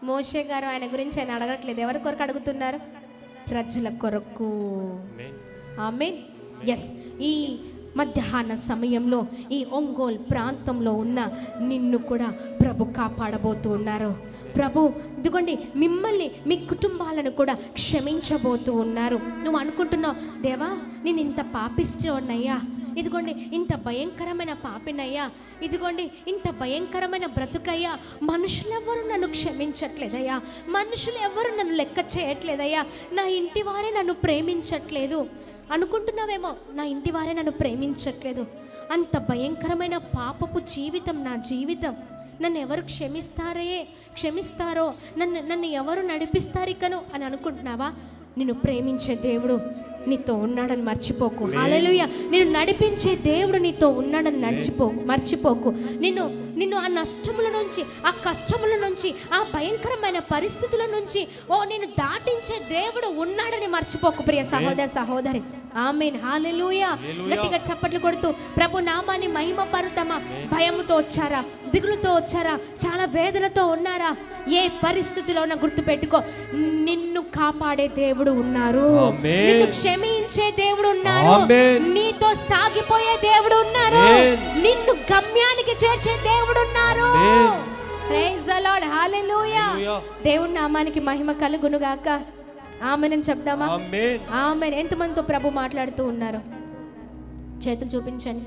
Speaker 1: మోషే గారు ఆయన గురించి ఆయన అడగట్లేదు, ఎవరి కొరకు అడుగుతున్నారు? ప్రజల కొరకు. ఆమేన్. ఎస్, ఈ మధ్యాహ్న సమయంలో ఈ ఒంగోల్ ప్రాంతంలో ఉన్న నిన్ను కూడా ప్రభు కాపాడబోతూ ఉన్నారు. ప్రభు ఇదిగోండి మిమ్మల్ని, మీ కుటుంబాలను కూడా క్షమించబోతూ ఉన్నారు. నువ్వు అనుకుంటున్నావు, దేవా నేను ఇంత పాపిస్తోన్నయ్యా, ఇదిగోండి ఇంత భయంకరమైన పాపినయ్యా, ఇదిగోండి ఇంత భయంకరమైన బ్రతుకయ్యా, మనుషులెవరు నన్ను క్షమించట్లేదయ్యా, మనుషులు ఎవరు నన్ను లెక్క చేయట్లేదయ్యా, నా ఇంటి వారే నన్ను ప్రేమించట్లేదు అనుకుంటున్నావేమో. నా ఇంటి వారే నన్ను ప్రేమించట్లేదు, అంత భయంకరమైన పాపపు జీవితం నా జీవితం, నన్ను ఎవరు క్షమిస్తారో, నన్ను ఎవరు నడిపిస్తారు ఇకను అని అనుకుంటున్నావా? నిన్ను ప్రేమించే దేవుడు నీతో ఉన్నాడని మర్చిపోకు. హల్లెలూయా. నిన్ను నడిపించే దేవుడు నీతో ఉన్నాడని మర్చిపోకు. నిన్ను ఆ నష్టముల నుంచి, ఆ కష్టముల నుంచి, ఆ భయంకరమైన పరిస్థితుల నుంచి నిన్ను దాటించే దేవుడు ఉన్నాడని మర్చిపోకు ప్రియ సహోదర సహోదరి. ఆమేన్, హల్లెలూయా. గట్టిగా చప్పట్లు కొడుతూ ప్రభు నామాన్ని మహిమ పరుతామా? భయముతో వచ్చారా? దిగులుతో వచ్చారా? చాలా వేదనతో ఉన్నారా? ఏ పరిస్థితిలో ఉన్నా గుర్తుపెట్టుకో, నిన్ను కాపాడే దేవుడు ఉన్నారు, నిన్ను క్షమించే దేవుడు ఉన్నారు, నీతో సాగిపోయే దేవుడు ఉన్నారు, నిన్ను గమ్యానికి చేర్చే దేవుడు ఉన్నారు. ప్రైజ్ ది లార్డ్, హల్లెలూయా. దేవుని నామానికి మహిమ కలుగును గాక. ఆమేన్ అని చెప్దామా? ఆమేన్. ఎంతమందితో ప్రభు మాట్లాడుతూ ఉన్నారు? చేతులు చూపించండి.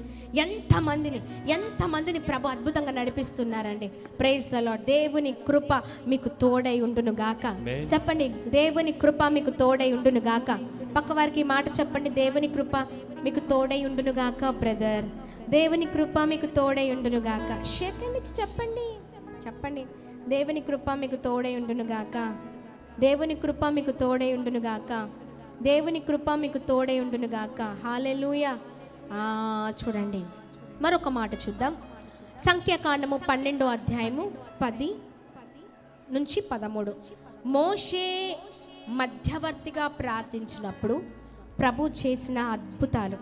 Speaker 1: ఎంతమందిని ప్రభు అద్భుతంగా నడిపిస్తున్నారండి. Praise the Lord. దేవుని కృప మీకు తోడై ఉండును గాక. చెప్పండి, దేవుని కృప మీకు తోడై ఉండును గాక. పక్క వారికి మాట చెప్పండి, దేవుని కృప మీకు తోడై ఉండును గాక బ్రదర్. దేవుని కృప మీకు తోడై ఉండును గాక. షేకండి, చెప్పండి దేవుని కృప మీకు తోడై ఉండును గాక. దేవుని కృప మీకు తోడై ఉండును గాక. దేవుని కృప మీకు తోడై ఉండును గాక. హల్లెలూయా. చూడండి, మరొక మాట చూద్దాం. సంఖ్యాకాండము 12వ అధ్యాయము 10-13. మోషే మధ్యవర్తిగా ప్రార్థించినప్పుడు ప్రభు చేసిన అద్భుతాలు.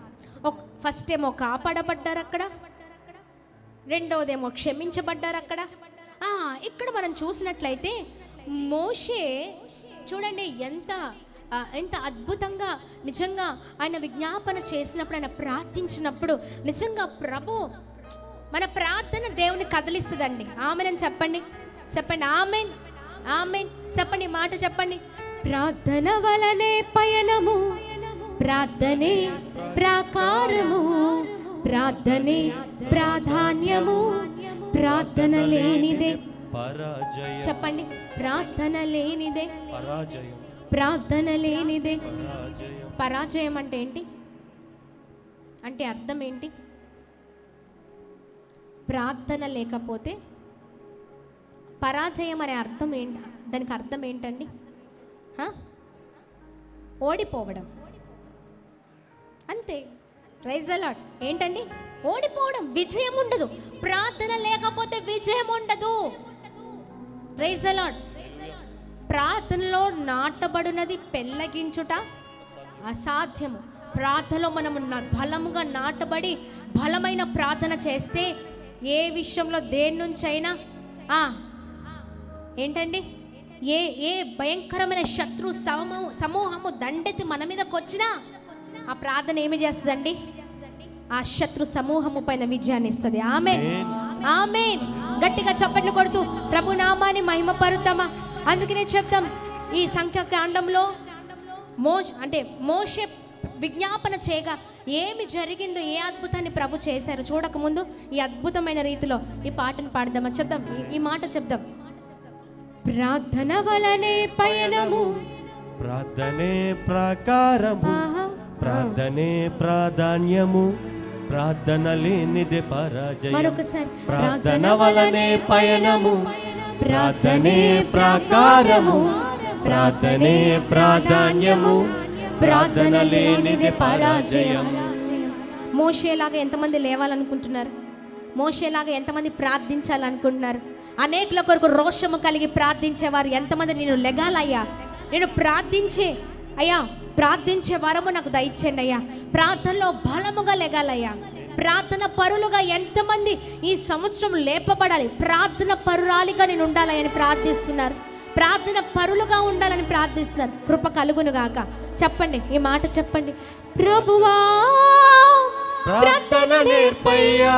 Speaker 1: ఫస్ట్ ఏమో కాపాడబడ్డారు అక్కడ, రెండవదేమో క్షమించబడ్డారు అక్కడ. ఇక్కడ మనం చూసినట్లయితే మోషే చూడండి ఎంత అద్భుతంగా నిజంగా ఆయన విజ్ఞాపన చేసినప్పుడు, ఆయన ప్రార్థించినప్పుడు నిజంగా ప్రభు మన ప్రార్థన దేవుని కదిలిస్తుందండి. ఆమేన్ అని చెప్పండి. ఆమేన్, ఆమేన్ చెప్పండి. మాట చెప్పండి. ప్రార్థన వలనే పయనము, ప్రార్థనే ప్రాకారము, ప్రార్థనే ప్రాధాన్యము, ప్రార్థన లేనిదే పరాజయం. చెప్పండి, ప్రార్థన లేనిదే పరాజయం. ప్రార్థన లేనిదే పరాజయం. అంటే ఏంటి? అంటే అర్థం ఏంటి? ప్రార్థన లేకపోతే పరాజయం అనే అర్థం ఏంటి? దానికి అర్థం ఏంటండి? ఓడిపోవడం, అంతే. Praise the Lord. ఏంటండి? ఓడిపోవడం, విజయం ఉండదు. ప్రార్థన లేకపోతే విజయం ఉండదు. Praise the Lord. ప్రార్థనలో నాటబడినది పెళ్ళగించుట అసాధ్యము. ప్రార్థనలో మనము బలముగా నాటబడి బలమైన ప్రార్థన చేస్తే ఏ విషయంలో దేని నుంచైనా ఏంటండి, ఏ భయంకరమైన శత్రు సమూహము దండెత్తి మన మీదకి వచ్చినా ఆ ప్రార్థన ఏమి చేస్తుందండి? ఆ శత్రు సమూహము పైన విజయాన్ని ఇస్తుంది. ఆమేన్, ఆమేన్. గట్టిగా చప్పట్లు కొడుతూ ప్రభు నామాన్ని మహిమ పరుద్దామా? అందుకనే చెప్తాం, ఈ సంఖ్యాకాండంలో మోషే విజ్ఞాపన చేయగా ఏమి జరిగిందో, ఏ అద్భుతాన్ని ప్రభు చేశారు చూడకముందు ఈ అద్భుతమైన రీతిలో ఈ పాటను పాడదామా? చెప్దాం, ఈ మాట చెప్దాం. ప్రార్థన వలనే పయనము,
Speaker 4: ప్రార్థనే ప్రాకారము, ప్రార్థనే ప్రాధాన్యము, ప్రార్థన లేనిదే పరాజయం.
Speaker 1: మరొకసారి.
Speaker 4: ప్రార్థన వలనే పయనము, ప్రార్థనే ప్రాకారము, ప్రార్థనే ప్రాధాన్యము, ప్రార్థన లేనిదే పరాజయం.
Speaker 1: మోషేలాగా ఎంతమంది లేవాలనుకుంటున్నారు? మోషేలాగా ఎంతమంది ప్రార్థించాలనుకుంటున్నారు? అనేకుల కొరకు రోషము కలిగి ప్రార్థించేవారు ఎంతమంది? నేను లెగాలయ్యా, నేను ప్రార్థించే వరము నాకు దయచేయండి అయ్యా, ప్రార్థనలో బలముగా లెగాలయ్యా. ప్రార్థన పరులుగా ఎంతమంది ఈ సంవత్సరం లేపబడాలి, ప్రార్థన పరురాలిగా నేను ఉండాలని ప్రార్థిస్తున్నారు, ప్రార్థన పరులుగా ఉండాలని ప్రార్థిస్తున్నారు. కృప కలుగును గాక. చెప్పండి, ఈ మాట చెప్పండి. ప్రభువా
Speaker 4: ప్రార్థన నేర్పయ్యా,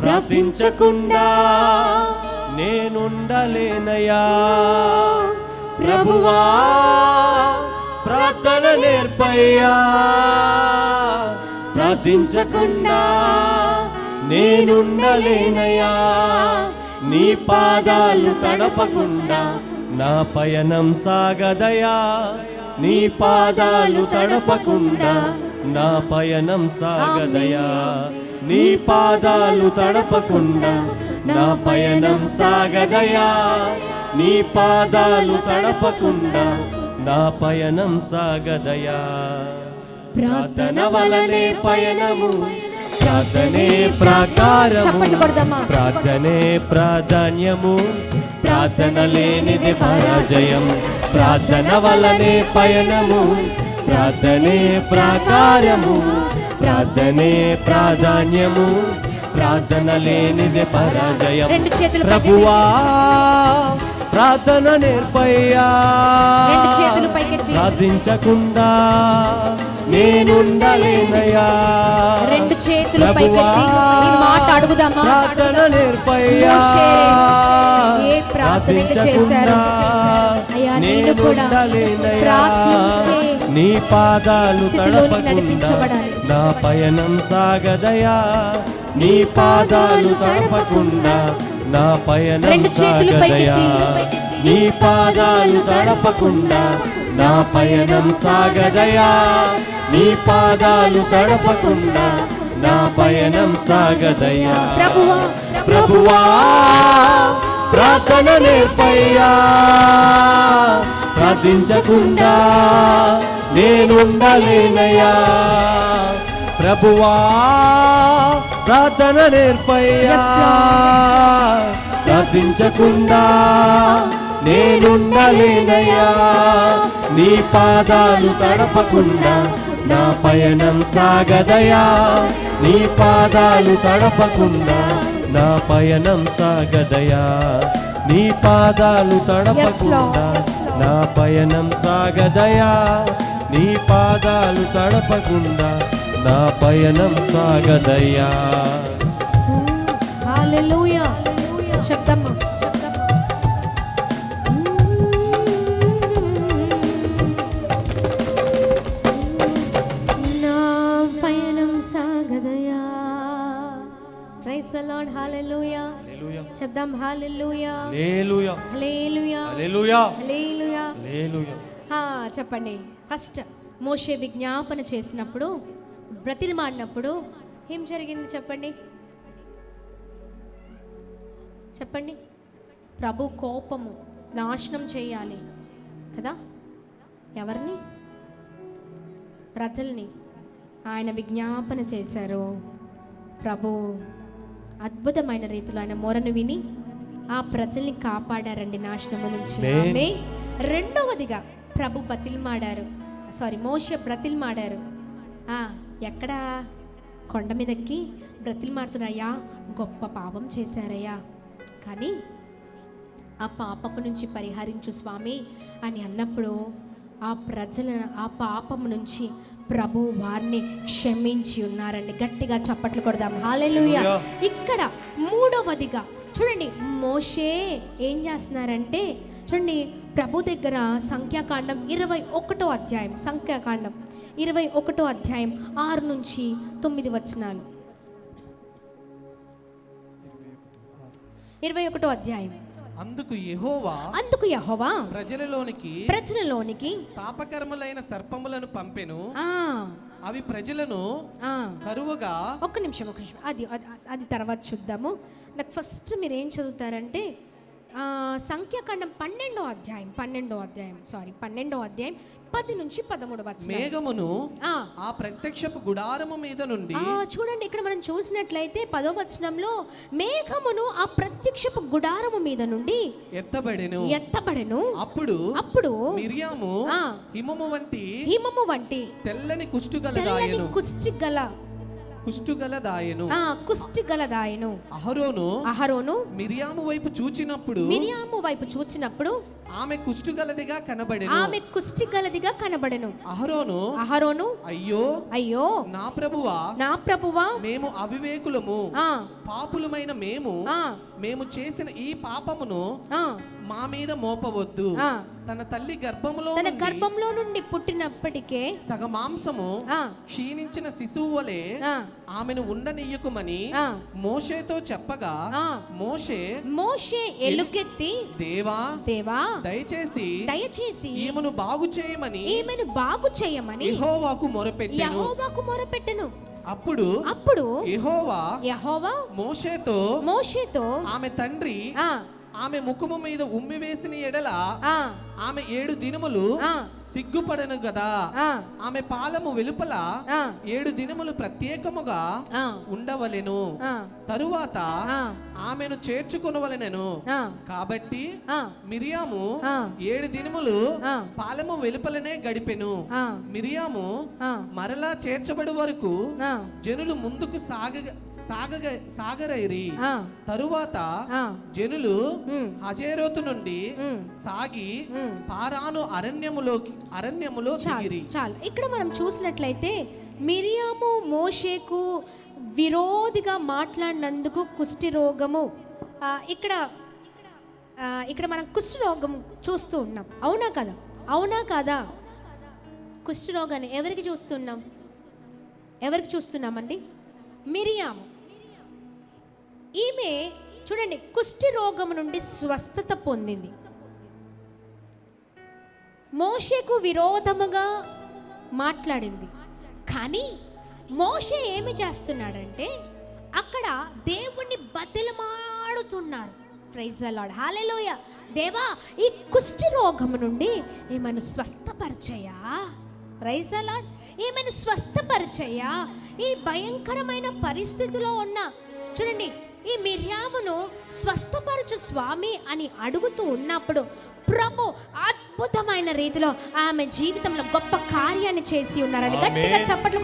Speaker 4: ప్రార్థించకుండా నేనుండలేనయ్యా. ప్రభువా ప్రార్థన నేర్పయ్యా, ప్రార్థించకుండా నేనుండలేనయ్యా. నీ పాదాలు తడపకుండా నా పయనం సాగదయా. నీ పాదాలు తడపకుండా నా పయనం సాగదయా. నీ పాదాలు తడపకుండా నా పయనం సాగదయా. నీ పాదాలు తడపకుండా నా పయనం సాగదయా. ప్రార్థన వలనే పయనము, ప్రార్థనే ప్రాకారము, ప్రార్థనే ప్రాధాన్యము, ప్రార్థన లేనిది పరాజయం. ప్రార్థన వలనే పయనము, ప్రార్థనే ప్రాకారము, ప్రార్థనే ప్రాధాన్యము, ప్రార్థన లేనిది పరాజయం. ప్రభువా ప్రార్థన నేర్పయ్యా, ప్రార్థించకుండా నేనుండలేనయ్యా.
Speaker 1: రెండు చేతులు పైకెత్తి ఈ మాట అడుగుదామా?
Speaker 4: ప్రార్థన నేర్పయ్యా,
Speaker 1: ఏ ప్రార్థన చేశారు అయ్యా, నేను కూడా ప్రార్థించే
Speaker 4: నీ పాదాలు
Speaker 1: స్థితిలోకి నడిపించబడాలి.
Speaker 4: నా పయనం సాగదయా. నీ పాదాలు తడపకుండా నా పయనం
Speaker 1: రెండు చేతులు
Speaker 4: సాగదయా. నీ పాదాలు తడపకుండా నా పయనం సాగదయా. నీ పాదాలు తడపకుండా నా పయనం సాగదయా.
Speaker 1: ప్రభువా
Speaker 4: ప్రభువా ప్రార్థన నేర్పయ్యా, ప్రార్థించకుండా నేనుండలేనయ్యా. ప్రభువా ప్రార్థన నేర్పయ్యా, ప్రార్థించకుండా నేనుండలేనయ్యా. నీ పాదాలు తడపకుండా నా పయనం సాగదయా. నీ పాదాలు తడపకుండా నా పయనం సాగదయా. నీ పాదాలు తడపకుండా నా పయనం సాగదయా. నీ పాదాలు తడపకుండా నా పయనం సాగదయా.
Speaker 1: హల్లెలూయా. శబ్దమ్మా. నా పయనం సాగదయా. Praise the Lord. హల్లెలూయా. చెప్దాం హల్లెలూయా.
Speaker 4: హల్లెలూయా.
Speaker 1: హల్లెలూయా.
Speaker 4: హల్లెలూయా.
Speaker 1: హల్లెలూయా.
Speaker 4: హల్లెలూయా.
Speaker 1: చెప్పండి. ఫస్ట్ మోషే విజ్ఞాపన చేసినప్పుడు, బ్రతిమాడినప్పుడు ఏం జరిగింది చెప్పండి? చెప్పండి. ప్రభు కోపము నాశనం చేయాలి కదా, ఎవరిని? ప్రజల్ని. ఆయన విజ్ఞాపన చేశారు. ప్రభు అద్భుతమైన రీతిలో ఆయన మొరను విని ఆ ప్రజల్ని కాపాడారండి నాశనము నుంచి. ఆమేన్. రెండవదిగా ప్రభు మోషే బ్రతిమాడారు. ఎక్కడ? కొండ మీదకి బ్రతిమాడుతున్నాయ్యా, గొప్ప పాపం చేశారయ్యా, కానీ ఆ పాపపు నుంచి పరిహరించు స్వామి అని అన్నప్పుడు ఆ పాపము నుంచి ప్రభు వారిని క్షమించి ఉన్నారండి. గట్టిగా చప్పట్లు కొడదాం. హల్లెలూయా. ఇక్కడ మూడవదిగా చూడండి, మోషే ఏం చేస్తున్నారంటే చూడండి, ప్రభు దగ్గర సంఖ్యాకాండం 21వ అధ్యాయం, సంఖ్యాకాండం 21వ అధ్యాయం 6 నుంచి 9 వచనాలు. 21వ అధ్యాయం.
Speaker 2: అందుకు యెహోవా ప్రజలలోనికి పాపకర్మలైన సర్పములను పంపెను, అవి ప్రజలను కరువుగా.
Speaker 1: ఒక్క నిమిషం, అది తర్వాత చూద్దాము. నాకు ఫస్ట్ మీరు ఏం చదువుతారంటే సంఖ్యాకాండం 12వ అధ్యాయం 10 నుంచి 13 వచనం.
Speaker 2: మేఘమును ఆ ప్రత్యక్షపు గుడారము మీద నుండి.
Speaker 1: చూడండి, ఇక్కడ మనం చూసినట్లయితే 10వ వచనంలో మేఘమును ఆ ప్రత్యక్షపు గుడారము మీద నుండి ఎత్తబడెను. అప్పుడు మిరియాము హిమము వంటి
Speaker 2: తెల్లని కుష్టిగలదాయెను. అహరోను మిరియాము వైపు చూచినప్పుడు ఆమె కుష్టిగలదిగా కనబడెను. అహరోను అయ్యో నా ప్రభువా, మేము అవివేకులము, పాపులమైన మేము చేసిన ఈ పాపమును మా మీద మోపవద్దు. తన తల్లి గర్భంలో నుండి పుట్టినప్పటికే సగమాంసము క్షీణించిన శిశువు వలె ఆమెను ఉండనీయకుమని మోషేతో చెప్పగా, మోషే ఎలుగెత్తి దేవా దయచేసి ఈమెను బాగు చేయమని యెహోవాకు మొరపెట్టెను. అప్పుడు యెహోవా మోషేతో ఆమె తండ్రి ఆమె ముఖము మీద ఉమ్మి వేసిన ఎడల ఆమె 7 దినములు సిగ్గుపడను గదా, ఆమె పాలము వెలుపల 7 దినములు ప్రత్యేకముగా ఉండవలెను, తరువాత ఆమెను చేర్చుకొనవలెను. కాబట్టి మిరియాము 7 దినములు పాలము వెలుపలనే గడిపెను. మిరియాము మరలా చేర్చబడి వరకు జనులు ముందుకు సాగరైరి. తరువాత జనులు హజేరోతు నుండి సాగి పారాను అరణ్యములో దిగిరి.
Speaker 1: చాలు. ఇక్కడ మనం చూసినట్లయితే మిరియాము మోషేకు విరోధిగా మాట్లాడినందుకు కుష్టి రోగము, ఇక్కడ మనం కుష్టి రోగం చూస్తూ ఉన్నాం. అవునా కదా? కుష్టి రోగాన్ని ఎవరికి చూస్తున్నామండి? మిరియాము. ఈమె చూడండి, కుష్టి రోగము నుండి స్వస్థత పొందింది. మోషేకు విరోధముగా మాట్లాడింది. కానీ మోషే ఏమి చేస్తున్నాడంటే అక్కడ దేవుణ్ణి బతిలమాడుతున్నారు. ప్రైజ్ ది లార్డ్, హల్లెలూయా. దేవా, ఈ కుష్టి రోగము నుండి ఏమైనా స్వస్థపరిచయా? Praise the lord. ఏమైనా స్వస్థపరిచయా? ఈ భయంకరమైన పరిస్థితిలో ఉన్న చూడండి, ఈ మిర్యామును స్వస్థపరచు స్వామి అని అడుగుతూ ఉన్నప్పుడు ప్రభు అద్భుతమైన రీతిలో ఆమె జీవితంలో గొప్ప కార్యాన్ని చేసి ఉన్నారని గట్టిగా చప్పట్లు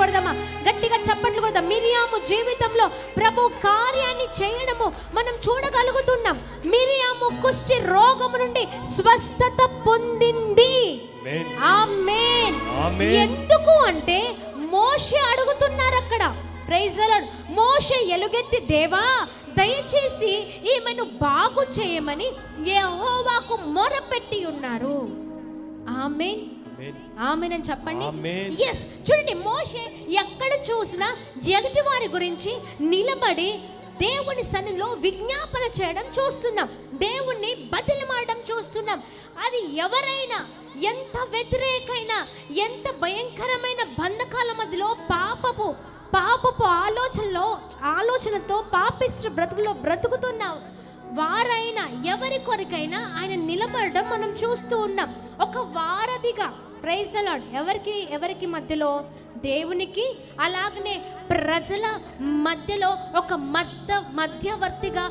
Speaker 1: కొడదాం. మిరియాము జీవితంలో ప్రభు కార్యాన్ని చేయడము మనం చూడగలుగుతున్నాం. మిరియాము కుష్టి రోగము నుండి స్వస్థత పొందింది. ఆమేన్. ఎందుకు అంటే మోషే అడుగుతున్నారు అక్కడ. Praise the lord. మోషే ఎలుగెత్తి దేవా దయచేసి ఈమెను బాగు చేయమని యెహోవాకు మొరపెట్టి ఉన్నారు. ఆమేన్. ఆమేన్ అని చెప్పండి. yes, చూడండి, మోషే ఎక్కడ చూసినా ఎదుటి వారి గురించి నిలబడి దేవుని సన్నిధిలో విజ్ఞాపన చేయడం చూస్తున్నాం. దేవుణ్ణి బతిలమాడడం చూస్తున్నాం. అది ఎవరైనా ఎంత వ్యతిరేకైనా, ఎంత భయంకరమైన బంధకాల మధ్యలో పాపపు ఆలోచనతో పాపిష్ట బ్రతుకులో బ్రతుకుతున్న వారైనా ఎవరి కొరకైనా ఆయన నిలబడడం మనం చూస్తూ ఉన్నాం. ఒక వారధిగా, ప్రైజ్ ది లార్డ్, ఎవరికి మధ్యలో? దేవునికి, అలాగనే ప్రజల మధ్యలో ఒక మధ్యవర్తిగా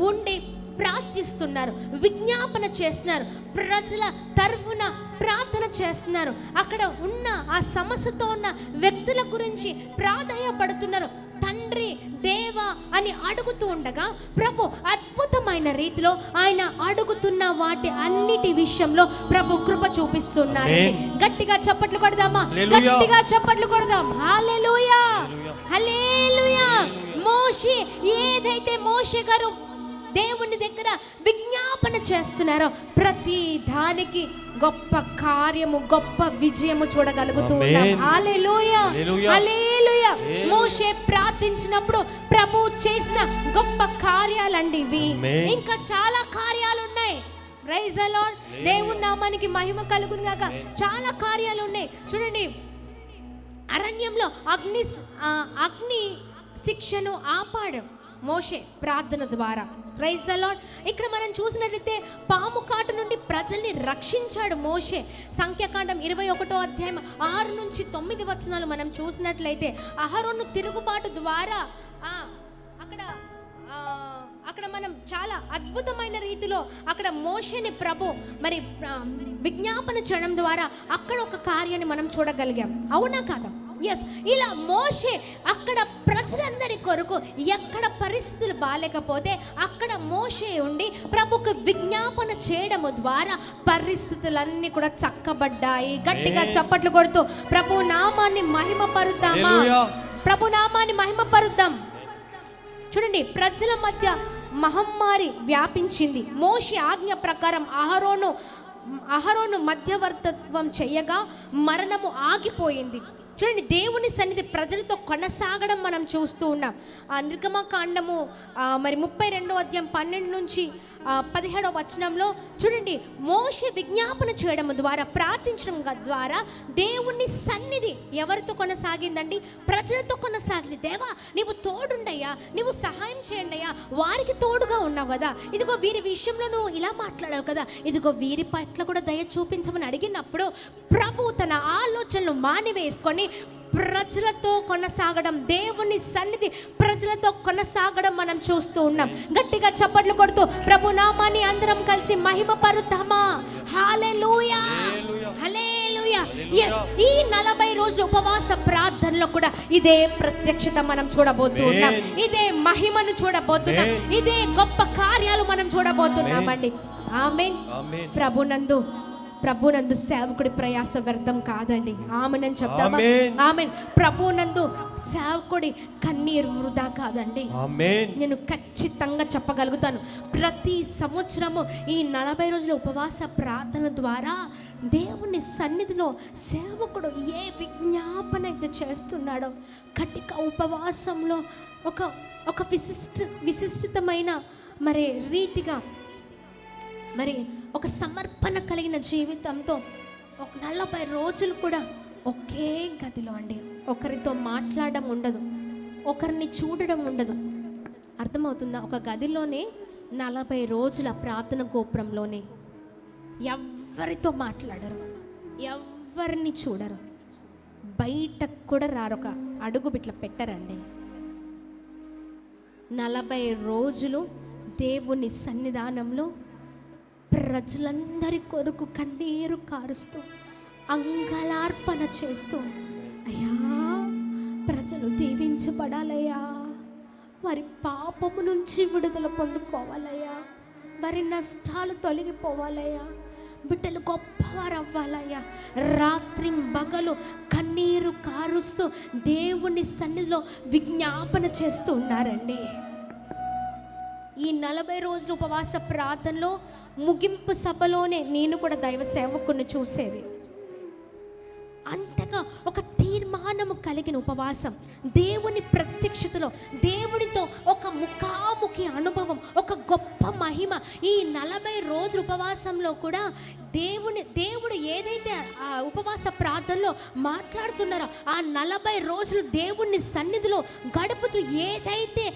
Speaker 1: ఉండి ప్రార్థిస్తున్నారు, విజ్ఞాపన చేస్తున్నారు, ప్రజల తరఫున ప్రార్థన చేస్తున్నారు. అక్కడ ఉన్న ఆ సమస్యతో ఉన్న వ్యక్తుల గురించి ప్రాధేయపడుతున్నారు. తండ్రి, దేవా అని అడుగుతూ ఉండగా ప్రభు అద్భుతమైన రీతిలో ఆయన అడుగుతున్న వాటి అన్నిటి విషయంలో ప్రభు కృప చూపిస్తున్నారు. గట్టిగా చప్పట్లు కొడదామా? గట్టిగా చప్పట్లు కొడదాం. హల్లెలూయా, హల్లెలూయా. ఏదైతే మోషే గారు దేవుని దగ్గర విజ్ఞాపన చేస్తున్నారో ప్రతి దానికి గొప్ప కార్యము, గొప్ప విజయము చూడగలుగుతూ ఉన్నాం. హల్లెలూయా, హల్లెలూయా. మోషే ప్రార్థించినప్పుడు ప్రభు చేసిన గొప్ప కార్యాలండి ఇవి. ఇంకా చాలా కార్యాలు ఉన్నాయి. Praise the Lord. దేవుని నామానికి మహిమ కలుగును గాక. చాలా కార్యాలు ఉన్నాయి. చూడండి, అరణ్యంలో అగ్ని శిక్షను ఆపాడు మోషే ప్రార్థన ద్వారా. Praise the Lord. ఇక్కడ మనం చూసినట్లయితే పాము కాటు నుండి ప్రజల్ని రక్షించాడు మోషే. సంఖ్యాకాండం 21వ అధ్యాయం 6 నుంచి 9 వచనాలు మనం చూసినట్లయితే అహరోను తిరుగుబాటు ద్వారా అక్కడ మనం చాలా అద్భుతమైన రీతిలో అక్కడ మోషేని ప్రభు మరి విజ్ఞాపన చేయడం ద్వారా అక్కడ ఒక కార్యాన్ని మనం చూడగలిగాం. అవునా కాదా? ఎస్. ఇలా మోషే అక్కడ ప్రజలందరి కొరకు ఎక్కడ పరిస్థితులు బాగాలేకపోతే అక్కడ మోషే ఉండి ప్రభుకు విజ్ఞాపన చేయడము ద్వారా పరిస్థితులన్నీ కూడా చక్కబడ్డాయి. గట్టిగా చప్పట్లు కొడుతూ ప్రభు నామాన్ని మహిమపరుద్దామా? ప్రభు నామాన్ని మహిమపరుద్దాం. చూడండి, ప్రజల మధ్య మహమ్మారి వ్యాపించింది. మోషే ఆజ్ఞ ప్రకారం అహరోను మధ్యవర్తత్వం చేయగా మరణము ఆగిపోయింది. చూడండి, దేవుని సన్నిధి ప్రజలతో కొనసాగడం మనం చూస్తూ ఉన్నాం. ఆ నిర్గమకాండము మరి 32వ అధ్యాయం 12 నుంచి 17వ వచనంలో చూడండి, మోషే విజ్ఞాపన చేయడం ద్వారా, ప్రార్థించడం ద్వారా దేవుని సన్నిధి ఎవరితో కొనసాగిందండి? ప్రజలతో కొనసాగింది. దేవా, నీవు తోడుండయ్యా, నీవు సహాయం చేయండి అయ్యా, వారికి తోడుగా ఉన్నావు కదా, ఇదిగో వీరి విషయంలో నువ్వు ఇలా మాట్లాడావు కదా, ఇదిగో వీరి పట్ల కూడా దయ చూపించమని అడిగినప్పుడు ప్రభు తన ఆలోచనలు మానివేసుకొని ప్రజలతో కొనసాగడం, దేవుని సన్నిధి ప్రజలతో కొనసాగడం మనం చూస్తూ ఉన్నాం. గట్టిగా చప్పట్లు కొడుతూ ప్రభు నామాన్ని అందరం కలిసి మహిమపరుద్దామా? హల్లెలూయా, హల్లెలూయా. yes, ఈ 40 రోజుల ఉపవాస ప్రార్థనలో కూడా ఇదే ప్రత్యక్షత మనం చూడబోతూ ఉన్నాం. ఇదే మహిమను చూడబోతున్నాం. ఇదే గొప్ప కార్యాలు మనం చూడబోతున్నామండి. ఆమేన్. ప్రభునందు సేవకుడి ప్రయాస వ్యర్థం కాదండి. ఆమేన్ చెప్తామా? ఆమేన్. ప్రభునందు సేవకుడి కన్నీరు వృధా కాదండి. నేను ఖచ్చితంగా చెప్పగలుగుతాను. ప్రతి సంవత్సరము ఈ 40 రోజుల ఉపవాస ప్రార్థన ద్వారా దేవుని సన్నిధిలో సేవకుడు ఏ విజ్ఞాపన అయితే చేస్తున్నాడో, కటిక ఉపవాసంలో ఒక విశిష్టమైన మరి రీతిగా మరి ఒక సమర్పణ కలిగిన జీవితంతో ఒక 40 రోజులు కూడా ఒకే గదిలో అండి, ఒకరితో మాట్లాడడం ఉండదు, ఒకరిని చూడడం ఉండదు. అర్థమవుతుందా? ఒక గదిలోనే 40 రోజుల ప్రార్థన గోపురంలోనే ఎవరితో మాట్లాడరు, ఎవరిని చూడరు, బయటకు కూడా రారు, ఒక అడుగు బిట్ల పెట్టరండి. 40 రోజులు దేవుని సన్నిధానంలో ప్రజలందరి కొరకు కన్నీరు కారుస్తూ అంగలార్పణ చేస్తూ, అయ్యా ప్రజలు దీవించబడాలయ్యా, వారి పాపము నుంచి విడుదల పొందుకోవాలయ్యా, వారి నష్టాలు తొలగిపోవాలయ్యా, బిడ్డలు గొప్పవారు అవ్వాలయ్యా, రాత్రి పగలు కన్నీరు కారుస్తూ దేవుని సన్నిధిలో విజ్ఞాపన చేస్తూ ఉన్నారండి. ఈ 40 రోజుల ఉపవాస ప్రార్థనలో ముగింపు సభలోనే నేను కూడా దైవ సేవకుని చూసేది. అంతగా ఒక తీర్మానము కలిగిన ఉపవాసం, దేవుని ప్రత్యక్షతలో దేవునితో ఒక ముఖాముఖి అనుభవం, ఒక గొప్ప మహిమ. ఈ 40 రోజుల ఉపవాసంలో కూడా దేవుడు ఏదైతే ఆ ఉపవాస ప్రార్థనలో మాట్లాడుతున్నారో, ఆ 40 రోజులు దేవుని సన్నిధిలో గడుపుతూ ఏదైతే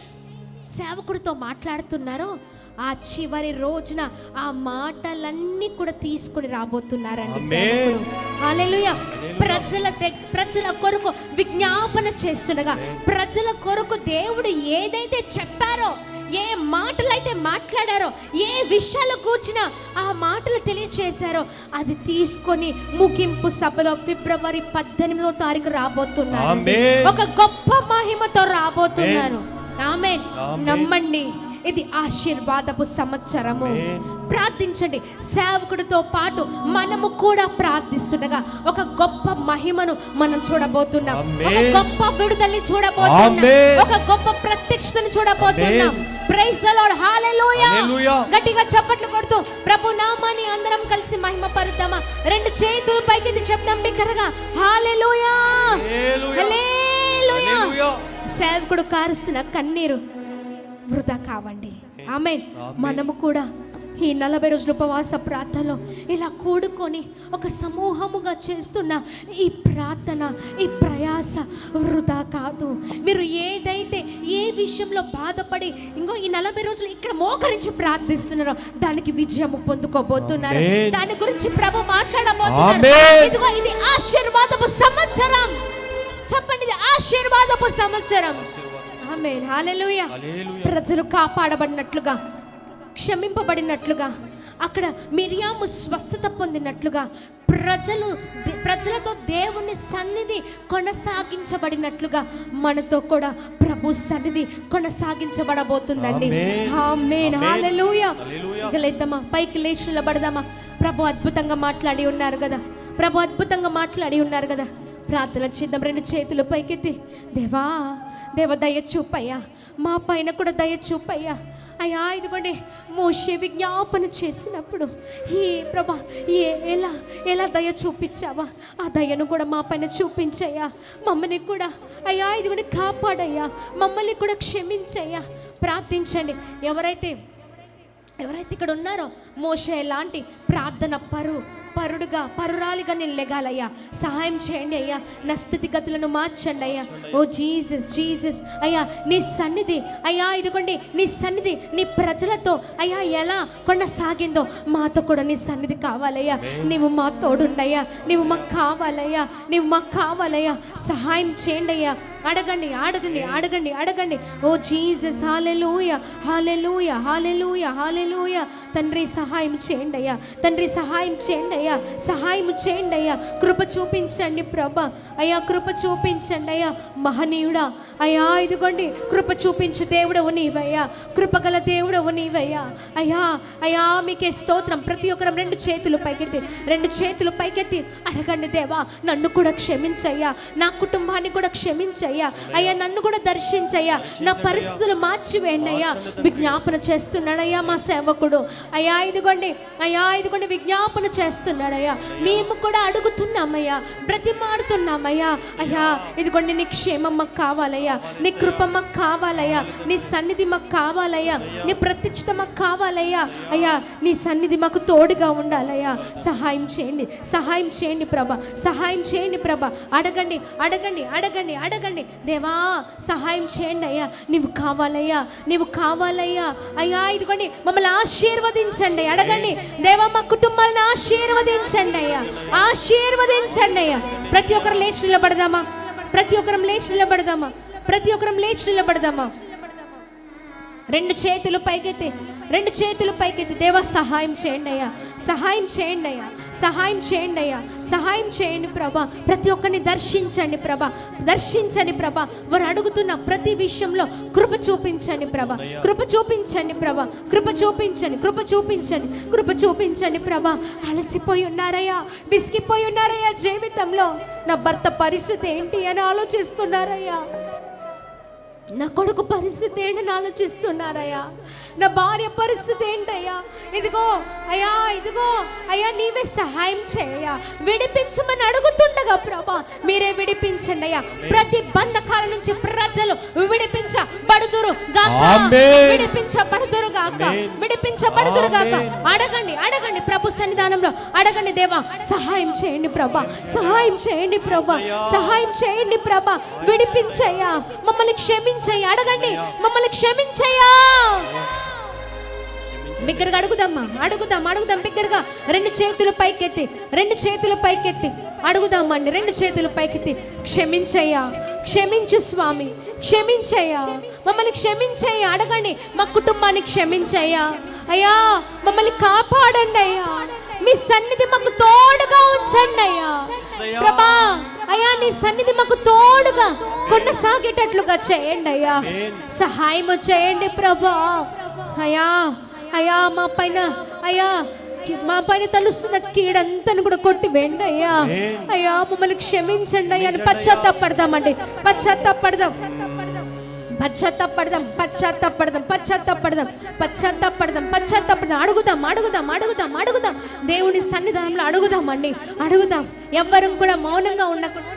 Speaker 1: సేవకుడితో మాట్లాడుతున్నారో, ఆ చివరి రోజున ఆ మాటలన్నీ కూడా తీసుకుని రాబోతున్నారండి సేవకుడు. హల్లెలూయా. ప్రజల కొరకు విజ్ఞాపన చేస్తుండగా, ప్రజల కొరకు దేవుడు ఏదైతే చెప్పారో, ఏ మాటలైతే మాట్లాడారో, ఏ విషయాలు కూర్చున్నా ఆ మాటలు తెలియచేశారో, అది తీసుకొని ముగింపు సభలో ఫిబ్రవరి 18వ తారీఖు రాబోతున్నారు. ఒక గొప్ప మహిమతో రాబోతున్నారు. ఆమేన్. నమ్మండి. ఇది ఆశీర్వాదపు సంవత్సరము. ప్రార్థించండి. సేవకుడితో పాటు మనము కూడా ప్రార్థిస్తుండగా ఒక గొప్ప మహిమను మనం చూడబోతున్నాం. ఒక గొప్ప విడుదలని చూడబోతున్నాం. ఒక గొప్ప ప్రత్యక్షతను చూడబోతున్నాం. Praise the Lord. హల్లెలూయా. గట్టిగా చప్పట్లు కొడుతూ ప్రభు నామాన్ని అందరం కలిసి మహిమ పరుద్దామా? రెండు చేతులు పైకి చెప్దాం బిగ్గరగా. హల్లెలూయా, హల్లెలూయా. సేవకుడు కారుస్తున్న కన్నీరు వృధా కావండి. ఆమేన్. మనము కూడా ఈ 40 రోజుల ఉపవాస ప్రార్థనలో ఇలా కూడుకొని ఒక సమూహముగా చేస్తున్న ఈ ప్రార్థన, ఈ ప్రయాస వృధా కాదు. మీరు ఏదైతే ఏ విషయంలో బాధపడి ఇంకో ఈ 40 రోజులు ఇక్కడ మోకరించి ప్రార్థిస్తున్నారో దానికి విజయము పొందుకోబోతున్నారు. దాని గురించి ప్రభు మాట్లాడబోతున్నారు. ఇదిగో ఇది ఆశీర్వాదపు సంవత్సరం. చెప్పండి, ఇది ఆశీర్వాదపు సంవత్సరం. ఆమేన్. హల్లెలూయా. ప్రజలు కాపాడబడినట్లుగా, క్షమింపబడినట్లుగా, అక్కడ మిరియాము స్వస్థత పొందినట్లుగా, ప్రజలతో దేవుని సన్నిధి కొనసాగించబడినట్లుగా మనతో కూడా ప్రభు సన్నిధి కొనసాగించబడబోతుందండి. ఆమేన్. హల్లెలూయా. లేద్దామా, పైకి లేచి నిలబడదామా? ప్రభు అద్భుతంగా మాట్లాడి ఉన్నారు కదా. ప్రభు అద్భుతంగా మాట్లాడి ఉన్నారు కదా. ప్రార్థన చేద్దాం. రెండు చేతులు పైకెత్తి, దేవా దేవ దయ చూపయ్యా, మా పైన కూడా దయ చూపయ్యా. అయ్యా ఇదిగోండి, మోషే విజ్ఞాపన చేసినప్పుడు ఈ ప్రభా ఎలా ఎలా దయ చూపించావా, ఆ దయను కూడా మా పైన చూపించయ్యా. మమ్మల్ని కూడా అయ్యా ఇదిగోండి కాపాడయ్యా, మమ్మల్ని కూడా క్షమించయ్యా. ప్రార్థించండి. ఎవరైతే ఇక్కడ ఉన్నారో మోషే లాంటి ప్రార్థన పరురాలిగా నేను లెగాలయ్యా. సహాయం చేయండి అయ్యా. నా స్థితిగతులను మార్చండి అయ్యా. ఓ జీసస్, జీసస్ అయ్యా, నీ సన్నిధి అయ్యా ఇదిగోండి, నీ సన్నిధి నీ ప్రజలతో అయ్యా ఎలా కొనసాగిందో మాతో కూడా నీ సన్నిధి కావాలయ్యా. నీవు మా తోడుండయ్యా, నీవు మాకు కావాలయ్యా, నీవు మాకు కావాలయ్యా. సహాయం చేయండి అయ్యా. అడగండి అడగండి అడగండి అడగండి. ఓ జీసస్. హల్లెలూయా, హల్లెలూయా, హల్లెలూయా, హల్లెలూయా. తండ్రి సహాయం చేయండి అయ్యా, తండ్రి సహాయం చేయండి అయ్యా, సహాయం చేయండి అయ్యా. కృప చూపించండి ప్రభా అయ్యా, కృప చూపించండి అయ్యా. మహనీయుడా అయ్యా ఇదిగోండి, కృప చూపించు దేవుడవు నీవయ్యా, కృపగల దేవుడవు నీవయ్యా. అయ్యా అయ్యా మీకే స్తోత్రం. ప్రతి ఒక్కరం రెండు చేతులు పైకెత్తి అడగండి, దేవా నన్ను కూడా క్షమించయ్యా, నా కుటుంబాన్ని కూడా క్షమించయ్యా. అయ్యా నన్ను కూడా దర్శించయ్యా, నా పరిస్థితులు మార్చివేయండి అయ్యా. విజ్ఞాపన చేస్తున్నాడయ్యా మా సేవకుడు. అయ్యా ఇదిగోండి విజ్ఞాపన చేస్తున్నాడయ్యా. మేము కూడా అడుగుతున్నామయ్యా, బ్రతిమాడుతున్నామయ్యా. అయ్యా ఇదిగోండి, నీ క్షేమం మాకు కావాలయ్యా, నీ కృప మాకు కావాలయ్యా, నీ సన్నిధి మాకు కావాలయ్యా, నీ ప్రత్యక్షత మాకు కావాలయ్యా. అయ్యా నీ సన్నిధి మాకు తోడుగా ఉండాలయ్యా. సహాయం చేయండి, సహాయం చేయండి ప్రభా, సహాయం చేయండి ప్రభా. అడగండి అడగండి అడగండి అడగండి. దేవా సహాయం చేయండి అయ్యా, నీవు కావాలయ్యా, నీవు కావాలయ్యా. అయ్యా ఇదిగోండి మమ్మల్ని ఆశీర్వదించండి. అడగండి, దేవా మా కుటుంబాలను ఆశీర్వదించండి అయ్యా, ఆశీర్వదించండి అయ్యా. ప్రతి ఒక్కరు లేచి నిలబడదామా? ప్రతి ఒక్కరం లేచి నిలబడదామా? రెండు చేతులు పైకెత్తి దేవా సహాయం చేయండి అయ్యా, సహాయం చేయండి అయ్యా, సహాయం చేయండి అయ్యా, సహాయం చేయండి ప్రభా. ప్రతి ఒక్కరిని దర్శించండి ప్రభా. వారు అడుగుతున్న ప్రతి విషయంలో కృప చూపించండి ప్రభా, కృప చూపించండి ప్రభా. అలసిపోయి ఉన్నారయ్యా, విసిగిపోయి ఉన్నారయ్యా జీవితంలో. నా భర్త పరిస్థితి ఏంటి అని ఆలోచిస్తున్నారయ్యా, నా కొడుకు పరిస్థితి ఏంటని ఆలోచిస్తున్నారయ్యా, నా భార్య పరిస్థితి ఏంటయ్యా. ఇదిగో అయ్యా నీవే సహాయం చేయయ్యా, విడిపించమని అడుగుతుండగా ప్రభా మీరే విడిపించండి అయ్యా. ప్రతి బంధకాల నుంచి ప్రజలు విడిపించబడుదురు గాక. అడగండి ప్రభు సన్నిధానంలో అడగండి. దేవా సహాయం చేయండి ప్రభా, సహాయం చేయండి ప్రభా. విడిపించయ్యా, మమ్మల్ని క్షమించయ్యా. అడగండి, మమ్మల్ని క్షమించయ్యా. బిగ్గరగా అడుగుదాం బిగ్గరగా. రెండు చేతులు పైకెత్తి అడుగుదామండి. రెండు చేతులు పైకెత్తి, క్షమించయ్యా, క్షమించు స్వామి, క్షమించయ్యా, మమ్మల్ని క్షమించయ్యా. అడగండి, మా కుటుంబాన్ని క్షమించయ్యా. అయ్యా మమ్మల్ని కాపాడండి అయ్యా, మీ సన్నిధి మాకు తోడుగా ఉంచండి అయ్యా ప్రభా. అయ్యా నీ సన్నిధి మాకు తోడుగా కొనసాగేటట్లుగా చేయండి అయ్యా. సహాయం చేయండి ప్రభా, అయ్యా అయ్యా మా పైన తలుస్తున్న కీడంతను కూడా కొట్టి వెండి అయ్యా. అయ్యా మమ్మల్ని క్షమించండి అయ్యా అని పశ్చాత్తాపడదామండి. పశ్చాత్తాపడదాం. అడుగుదాం. దేవుని సన్నిధానంలో అడుగుదామండి. ఎవ్వరం కూడా మౌనంగా ఉండకుండా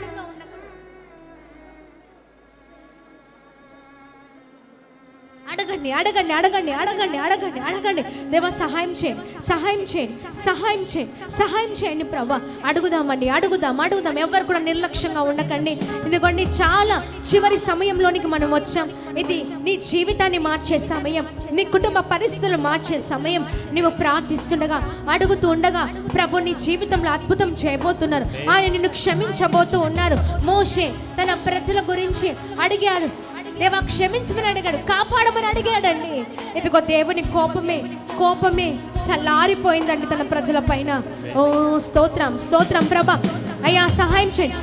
Speaker 1: అడగండి. దేవా సహాయం చేయండి ప్రభా. అడుగుదామండి. ఎవ్వరు కూడా నిర్లక్ష్యంగా ఉండకండి. ఇదిగోండి చాలా చివరి సమయంలోనికి మనం వచ్చాం. ఇది నీ జీవితాన్ని మార్చే సమయం, నీ కుటుంబ పరిస్థితులు మార్చే సమయం. నువ్వు ప్రార్థిస్తుండగా, అడుగుతూ ఉండగా ప్రభు నీ జీవితంలో అద్భుతం చేయబోతున్నారు. ఆయన నిన్ను క్షమించబోతూ ఉన్నారు. మోషే తన ప్రజల గురించి అడిగాడు. దేవా క్షమించమని అడిగాడు, కాపాడమని అడిగాడండి. ఇదిగో దేవుని కోపమే చల్లారిపోయిందండి తన ప్రజల పైన. ఓ స్తోత్రం ప్రభా. అయ్యా సహాయం చేయండి.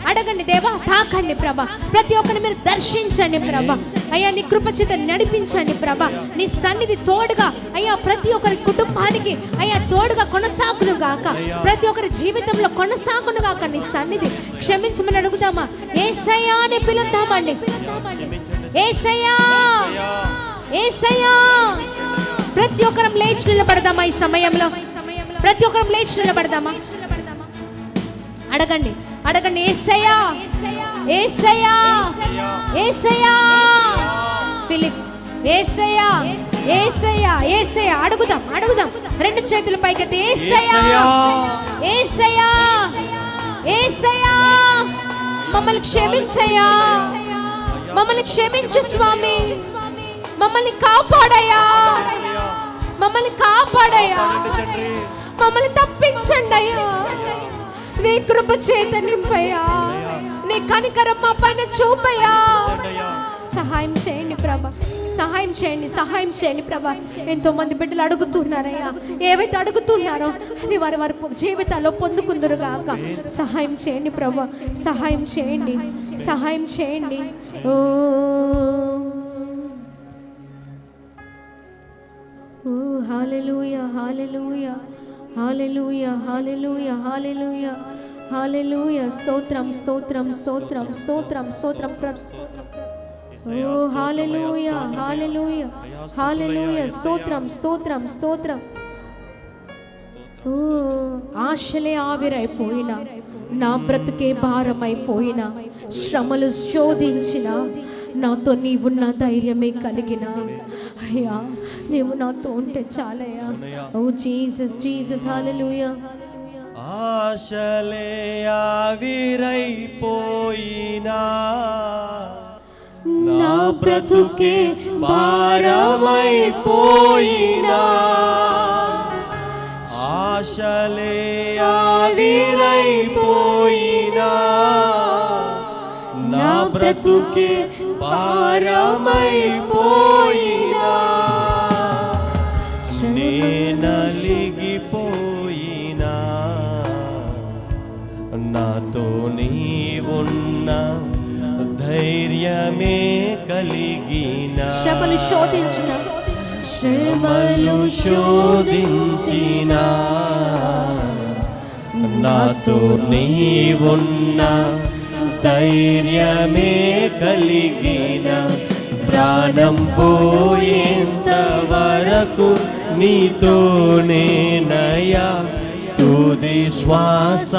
Speaker 1: అడగండి దేవా. తాకండి ప్రభా. ప్రతి ఒక్కరిని మీరు దర్శించండి ప్రభా. అయ్యా నీ కృప చేత నడిపించండి ప్రభా. నీ సన్నిధి తోడుగా అయ్యా ప్రతి ఒక్కరి కుటుంబానికి అయ్యా తోడుగా కొనసాగును గాక. ప్రతి ఒక్కరి జీవితంలో కొనసాగును గాక నీ సన్నిధి. క్షమించమని అడుగుదామా? యేసయ్యా అని పిలుద్దామండి. యేసయ్యా. ప్రతి ఒక్కరం లేచి నిలబడదామా ఈ సమయంలో? అడగండి. యేసయ్యా. ఫిలిప్ యేసయ్యా. అడుగుదాం. రెండు చేతులు పైకెత్తి యేసయ్యా. మమ్మల్ని క్షమించయ్యా. మమ్మల్ని క్షమించు స్వామి. మమ్మల్ని కాపాడయ్యా. మమ్మల్ని తప్పించండి అయ్యా. నీ కృప చేత నింపయ్యా. నీ కనికరం మా పైన చూపయ్యా. సహాయం చేయండి ప్రభా. ఎంతో మంది బిడ్డలు అడుగుతున్నారయ్యా. ఏవైతే అడుగుతున్నారో అది వారి జీవితాల్లో పొందుకుందురుగాక. సహాయం చేయండి ప్రభా. సహాయం చేయండి. ఓ హల్లెలూయా. స్తోత్రం. ఓ హల్లెలూయా. స్తోత్రం. ఓ ఆశలే ఆవిరైపోయినా, నా బ్రతుకే భారమైపోయినా, శ్రమలు శోధించిన నాతో నీవున్న ధైర్యమే కలిగిన అయ్యా, నీవు నాతో ఉంటే చాలయ్యా. ఓ జీసస్. హల్లెలూయా.
Speaker 4: ఆశలే ఆవిరైపోయినా, నా బ్రతుకే భారమైపోయినా, ఆశలే ఆవిరైపోయినా, నా బ్రతుకే భారమైపోయినా, నేనలిగిపోయినా, నాతో నీవున్న ధైర్యమే కలిగిన,
Speaker 1: శ్రమలు శోధించిన,
Speaker 4: నాతో నీవున్న ధైర్యమే కలిగిన, ప్రాణం పోయేంత వరకు నీతోనేనయ్యా, తుది శ్వాస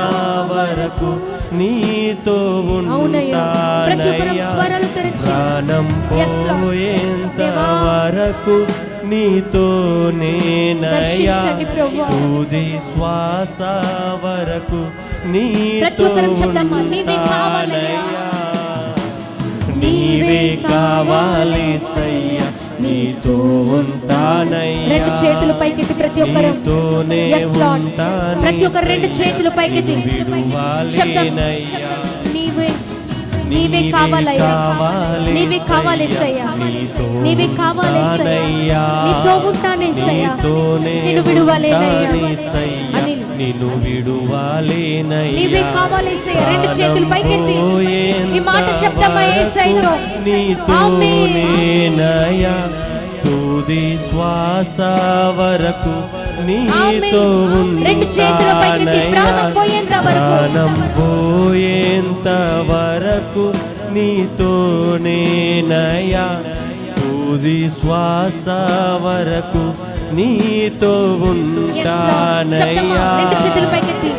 Speaker 4: వరకు నీతో ఉంటానయ్యా, ప్రాణం పోయేంత వరకు నీతోనేనయ్యా, తుది శ్వాస వరకు నీతో ఉంటానయ్యా, నీవే కావాలి సయ్యా, నీతో ఉంటానయ్యా.
Speaker 1: రెండు చేతులు పైకెత్తి ప్రతి ఒక్కరు, ప్రతి ఒక్కరు రెండు చేతులు పైకెత్తి చెప్తాం, నీవే కావాలయ్యా, నీవే కావాలేసయ్యా, నీవే కావాలేసయ్యా, నీతో ఉంటానేసయ్యా, నిన్ను విడువలేనయ్యా. అనిల్
Speaker 4: నిన్ను విడువాలేనయ్యా.
Speaker 1: నీవే కావాలి యేసయ్య. రెండు చేతులు పైకెత్తి ఈ మాట చెప్తామా యేసయ్యతో?
Speaker 4: నీతోనేనయ్యా తుది శ్వాస వరకు నీతో
Speaker 1: రెండు చేతులు పైకెత్తి ప్రాణం పోయేంత వరకు,
Speaker 4: ప్రాణం పోయేంత వరకు నీతోనేనయ్యా తుది శ్వాస వరకు నీతో ఉంటానయ్యా.
Speaker 1: రెండు చేతులు పైకెత్తి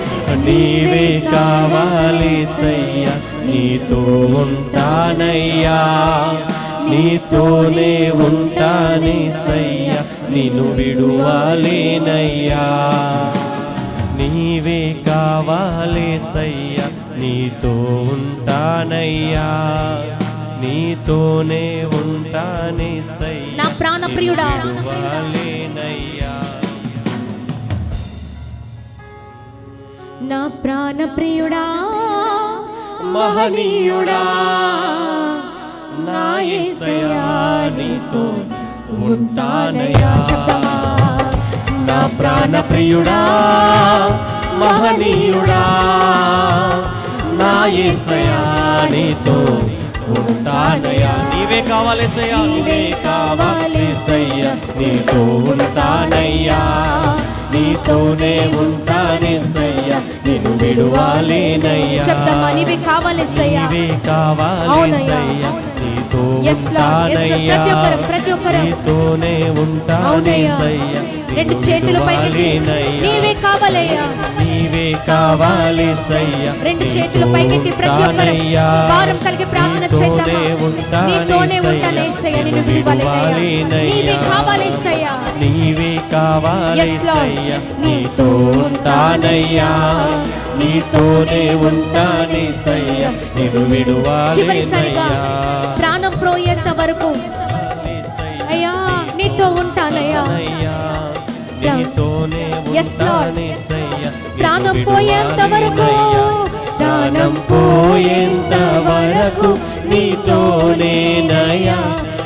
Speaker 4: నీవే కావాలి సయ్యా, నీతో ఉంటానయ్యా, నీతోనే ఉంటానే సయ్యా, నిన్ను విడువాలేనయ్యా. నీవే కావాలి సయ్యా, నీతో ఉంటానయ్యా, నీతోనే ఉంటానే సయ్యా,
Speaker 1: నా ప్రాణ ప్రియుడా,
Speaker 4: విడువాలేనయ్యా.
Speaker 1: నా ప్రాణ ప్రియుడా,
Speaker 4: మహనీయుడా నా యేసయ్యా నీతో ఉంటానయ్యా.
Speaker 1: చెప్తామా?
Speaker 4: నా ప్రాణ ప్రియుడా మహనీయుడా నా యేసయ్యా నీతో ఉంటానయ్యా. నీవే కావాలి యేసయ్యా, నీవే కావాలి యేసయ్యా, నీతో ఉంటానయ్యా, నీతోనే ఉంటానే సయ్యా, నిన్ను విడువాలేనయ్యా.
Speaker 1: చెప్తామా? నీవే కావాలి యేసయ్యా,
Speaker 4: నీవే కావాలి సయ్యా, నీతో ఉంటానయ్యా,
Speaker 1: ప్రతి ఒక్కరు
Speaker 4: నీతోనే ఉంటానే సయ్యా,
Speaker 1: రెండు చేతులు పైకెత్తి నీవే కావాలయ్యా,
Speaker 4: నీవే కావాలి సయ్యా,
Speaker 1: రెండు చేతులు పైకెత్తి ప్రతి ఒక్కరు భారం కలిగి ప్రార్థన చేద్దామా? నీతోనే ఉంటానే యేసయ్యా, నిన్ను విడువలేనయ్యా. నీవే కావాలి యేసయ్యా,
Speaker 4: నీవే కావాలి సయ్యా, నీతో ఉంటానయ్యా, నీతోనే ఉంటానే సయ్యా, నిన్ను
Speaker 1: చివరిసారిగా
Speaker 4: విడువాలేనయ్యా.
Speaker 1: ప్రాణం పోయేంత వరకు అయ్యా నీతో ఉంటానయ్యా.
Speaker 4: నీతోనే
Speaker 1: Yes, Lord.
Speaker 4: ఉంటానే సయ్యా,
Speaker 1: ప్రాణం పోయేంత వరకు,
Speaker 4: ప్రాణం పోయేంత వరకు నీతోనేనయ్యా,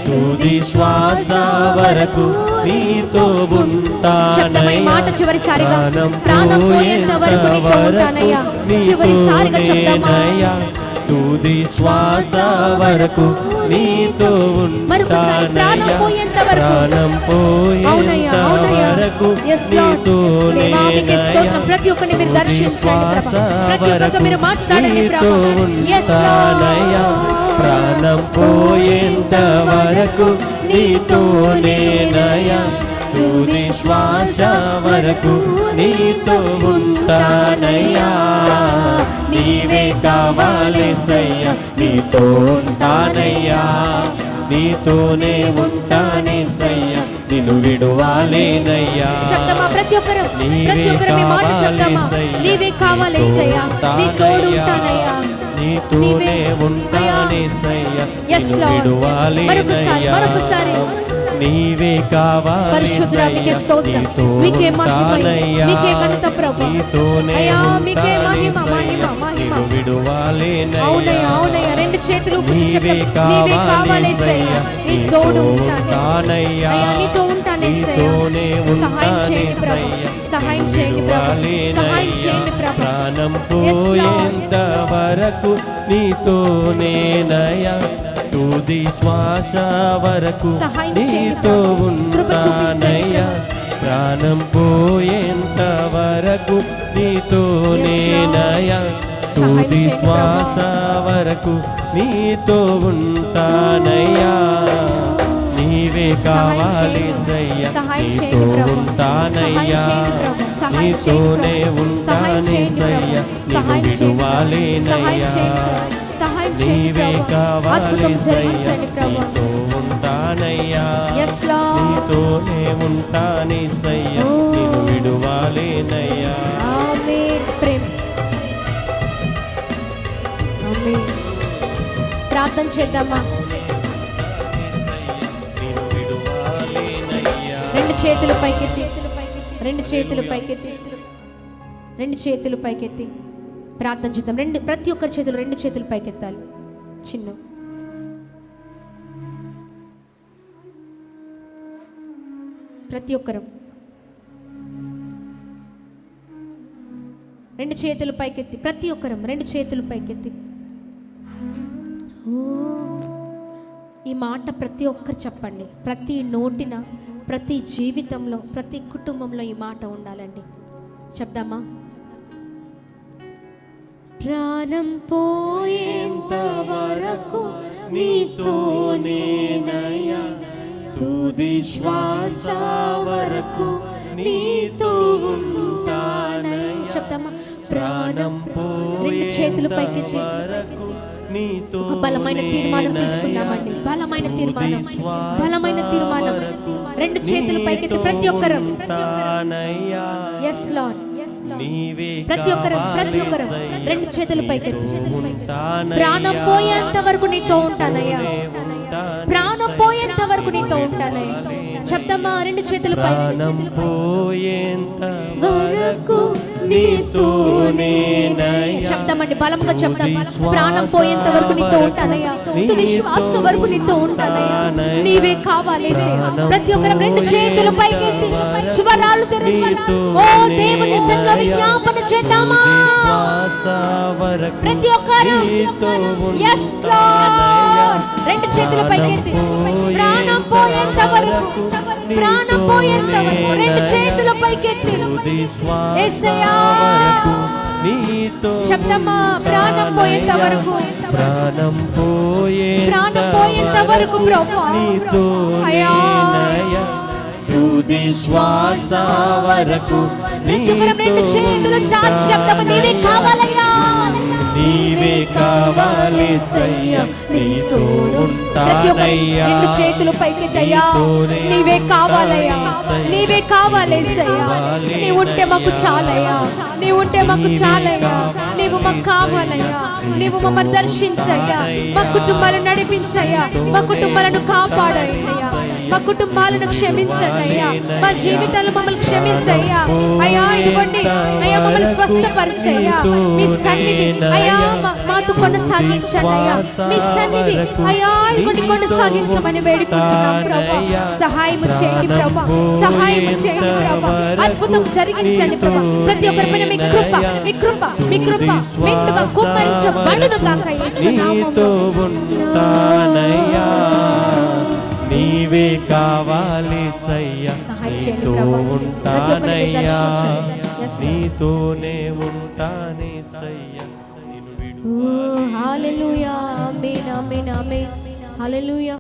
Speaker 4: తుది శ్వాస వరకు నీతో
Speaker 1: శబ్దమై
Speaker 4: ఉంటానయ్యా.
Speaker 1: మాట చివరిసారిగా ప్రాణం పోయేంత వరకు నీతో ఉంటానయ్యా. చివరిసారిగా చెప్తామా?
Speaker 4: తుది శ్వాస వరకు నీతో
Speaker 1: మరొకసారి ప్రాణం
Speaker 4: ఉంటానయ్యా,
Speaker 1: పోయేంత వరకు.
Speaker 4: ప్రాణం పోయేంత
Speaker 1: అవునయ్యా, అవునయ్యా.
Speaker 4: వరకు
Speaker 1: Yes, Lord. దేవా, మీకే స్తోత్రం. ప్రతి ఒక్కరిని మీరు దర్శించండి ప్రభా. ప్రతి ఒక్కరితో మీరు మాట్లాడండి ప్రభా. Yes, Lord.
Speaker 4: ప్రాణం పోయేంత వరకు నీతోనేనయ్యా, తుది శ్వాస వరకు నీతో ఉంటానయ్యా. నీవే కావాలి సయ్యా, నీతో ఉంటానయ్యా, నీతోనే ఉంటానే సయ్యా, నిన్ను విడువాలేనయ్యా.
Speaker 1: చెప్తామా? ప్రతి ఒక్కరు మీ మాట చెప్తామా? నీవే కావాలి యేసయ్యా, నీ తోడు ఉంటానయ్యా,
Speaker 4: నీతోనే ఉంటానే సయ్యా,
Speaker 1: Yes,
Speaker 4: నిన్ను
Speaker 1: Lord.
Speaker 4: విడువాలేనయ్యా.
Speaker 1: మరొకసారి
Speaker 4: నీవే కావాలి
Speaker 1: పరిశుద్ధుడా, మీకే స్తోత్రం, మీకే మహిమ, మీకే ఘనత ప్రభు. అయ్యా మీకే మహిమ మహిమ మహిమ. అవునయ్యా, అవునయ్యా. రెండు చేతులు ఊపుతూ చెప్పండి. నీవే కావాలి యేసయ్యా, నీ తోడు ఉంటాను అయ్యా, నీతో ఉంటాను యేసయ్యా. సహాయం చేయండి ప్రభు, సహాయం చేయండి ప్రభు, సహాయం చేయండి ప్రభు.
Speaker 4: ప్రాణం పోయేంత వరకు నీతోనేనయ్యా, తుది శ్వాస వరకు
Speaker 1: సహాయం చేయండి
Speaker 4: నీతో
Speaker 1: ప్రభు. కృప చూపించండి
Speaker 4: ఉంటానయ్యా, ప్రాణం పోయేంత వరకు నీతోనేనయ్యా, తుది
Speaker 1: చేయండి
Speaker 4: శ్వాస వరకు నీతో ఉంటానయ్యా. నీవే కావాలి సయ్యా,
Speaker 1: సహాయం
Speaker 4: నీతో
Speaker 1: చేయండి ప్రభు,
Speaker 4: ఉంటానయ్యా,
Speaker 1: సహాయం చేయండి ప్రభు, సహాయం చేయండి
Speaker 4: నీతోనే
Speaker 1: ప్రభు, సహాయం
Speaker 4: ఉంటానే
Speaker 1: చేయండి
Speaker 4: సయ్యా,
Speaker 1: ప్రభు,
Speaker 4: నిన్ను
Speaker 1: సహాయం చేయండి ప్రభు, సహాయం
Speaker 4: విడువాలేనయ్యా.
Speaker 1: చేయండి ప్రభు, సహాయం చేయండి
Speaker 4: నీవే
Speaker 1: ప్రభు,
Speaker 4: కావాలి
Speaker 1: అద్భుతం
Speaker 4: సయ్యా,
Speaker 1: జరిగించండి ప్రభు.
Speaker 4: నీతో ఉంటానయ్యా,
Speaker 1: Yes, Lord.
Speaker 4: నీతోనే ఉంటానే సయ్యా,
Speaker 1: Oh.
Speaker 4: నిన్ను విడువాలేనయ్యా.
Speaker 1: ఆమేన్. ప్రేమ ఆమేన్. ప్రార్థన చేద్దామా?
Speaker 4: నిన్ను విడువాలేనయ్యా.
Speaker 1: రెండు చేతులు పైకెత్తి, రెండు చేతులు పైకెత్తి, రెండు చేతులు పైకెత్తి ప్రార్థన చేద్దాం. ప్రతి ఒక్కరి చేతులు రెండు చేతులు పైకెత్తాలి. చిన్న ప్రతి ఒక్కరు రెండు చేతులు పైకెత్తి, ప్రతి ఒక్కరం రెండు చేతులు పైకెత్తి. ఈ మాట ప్రతి ఒక్కరు చెప్పండి. ప్రతి నోటిన, ప్రతి జీవితంలో, ప్రతి కుటుంబంలో ఈ మాట ఉండాలండి. చెప్దామా? ప్రాణం పోయేంత వరకు నీతోనేనయ్యా, తుది శ్వాస వరకు నీతో ఉంటానయ్యా. చెప్దామా? ప్రాణం రెండు చేతులు పైకెత్తి ఒక బలమైన తీర్మానం తీసుకుందామండి. బలమైన తీర్మానం, బలమైన తీర్మానం. రెండు చేతులు పైకెత్తి ప్రతి ఒక్కరు. ఎస్ లార్డ్, ప్రతి ఒక్కరు రెండు చేతులు పైకెత్తి. ప్రాణం పోయేంత వరకు నీతో ఉంటానయ్యా, ప్రాణం పోయేంత వరకు నీతో ఉంటానయ్యా. చెప్తామా? రెండు చేతులు పైకెత్తి. చెప్తామండి, బలంగా చెప్తాం. ప్రాణం పోయేంత వరకు నీతో ఉంటానయ్యా, తుది శ్వాస వరకు నీతో ఉంటానయ్యా, నీవే కావాలి. ప్రతి ఒక్కరు రెండు చేతులు పైకెత్తి స్వరాలు తెరిచి ఓ దేవుని సన్నిధిలో విజ్ఞాపన చేద్దామా? ప్రతి ఒక్కరు yes Lord, రెండు చేతులు పైకెత్తి. ప్రాణం పోయేంత వరకు, ప్రాణం పోయేంత వరకు రెండు చేతులు పైకెత్తి. యేసయ్యా చెప్తామా? ప్రాణం పోయేంత వరకు, ప్రాణం పోయేంత వరకు ప్రభువా అయ్యా, తుది శ్వాస వరకు. రెండు చేతులు చాచి చెప్తామా? నీవే కావాలయ్యా, నీవే కావాలి సయ్యా, నీతో ఉంటానయ్యా. రెండు చేతులు పైకెత్తయ్యా, నీవే కావాలయ్యా, నీవే కావాలి సయ్యా. నీవు ఉంటే మాకు చాలయ్యా, నీవు ఉంటే మాకు చాలయ్యా, నీవు మాకు కావాలయ్యా. నీవు మమ్మల్ని దర్శించయ్యా, మా కుటుంబాలను నడిపించయ్యా, మా కుటుంబాలను కాపాడయ్యా, మా కుటుంబాలను క్షమించండి అయ్యా, మా జీవితాలు మమ్మల్ని క్షమించయ్యా అయ్యా. ఇదిగోండి అయ్యా, మమ్మల్ని స్వస్థపరిచయ్యా. మీ సన్నిధి అయ్యా మాతో కొనసాగించండి అయ్యా, మీ సన్నిధి అయ్యా ఇదిగోండి కొనసాగించమని వేడుకుంటున్నాం ప్రభా. సహాయం చేయండి ప్రభా, సహాయం చేయండి ప్రభా, అద్భుతం జరిగించండి ప్రభా. ప్రతి ఒక్కరి పైన మీ కృప, మీ కృప, మీ కృప మెండుగా కుమ్మరించబడును గాక యేసు నామములో.
Speaker 4: నీవే కావాలి సయ్యా, నీతో ఉంటానయ్యా, నీతోనే ఉంటానే సయ్యా.
Speaker 1: హల్లెలూయా, ఆమేన్, ఆమేన్, ఆమేన్, హల్లెలూయా.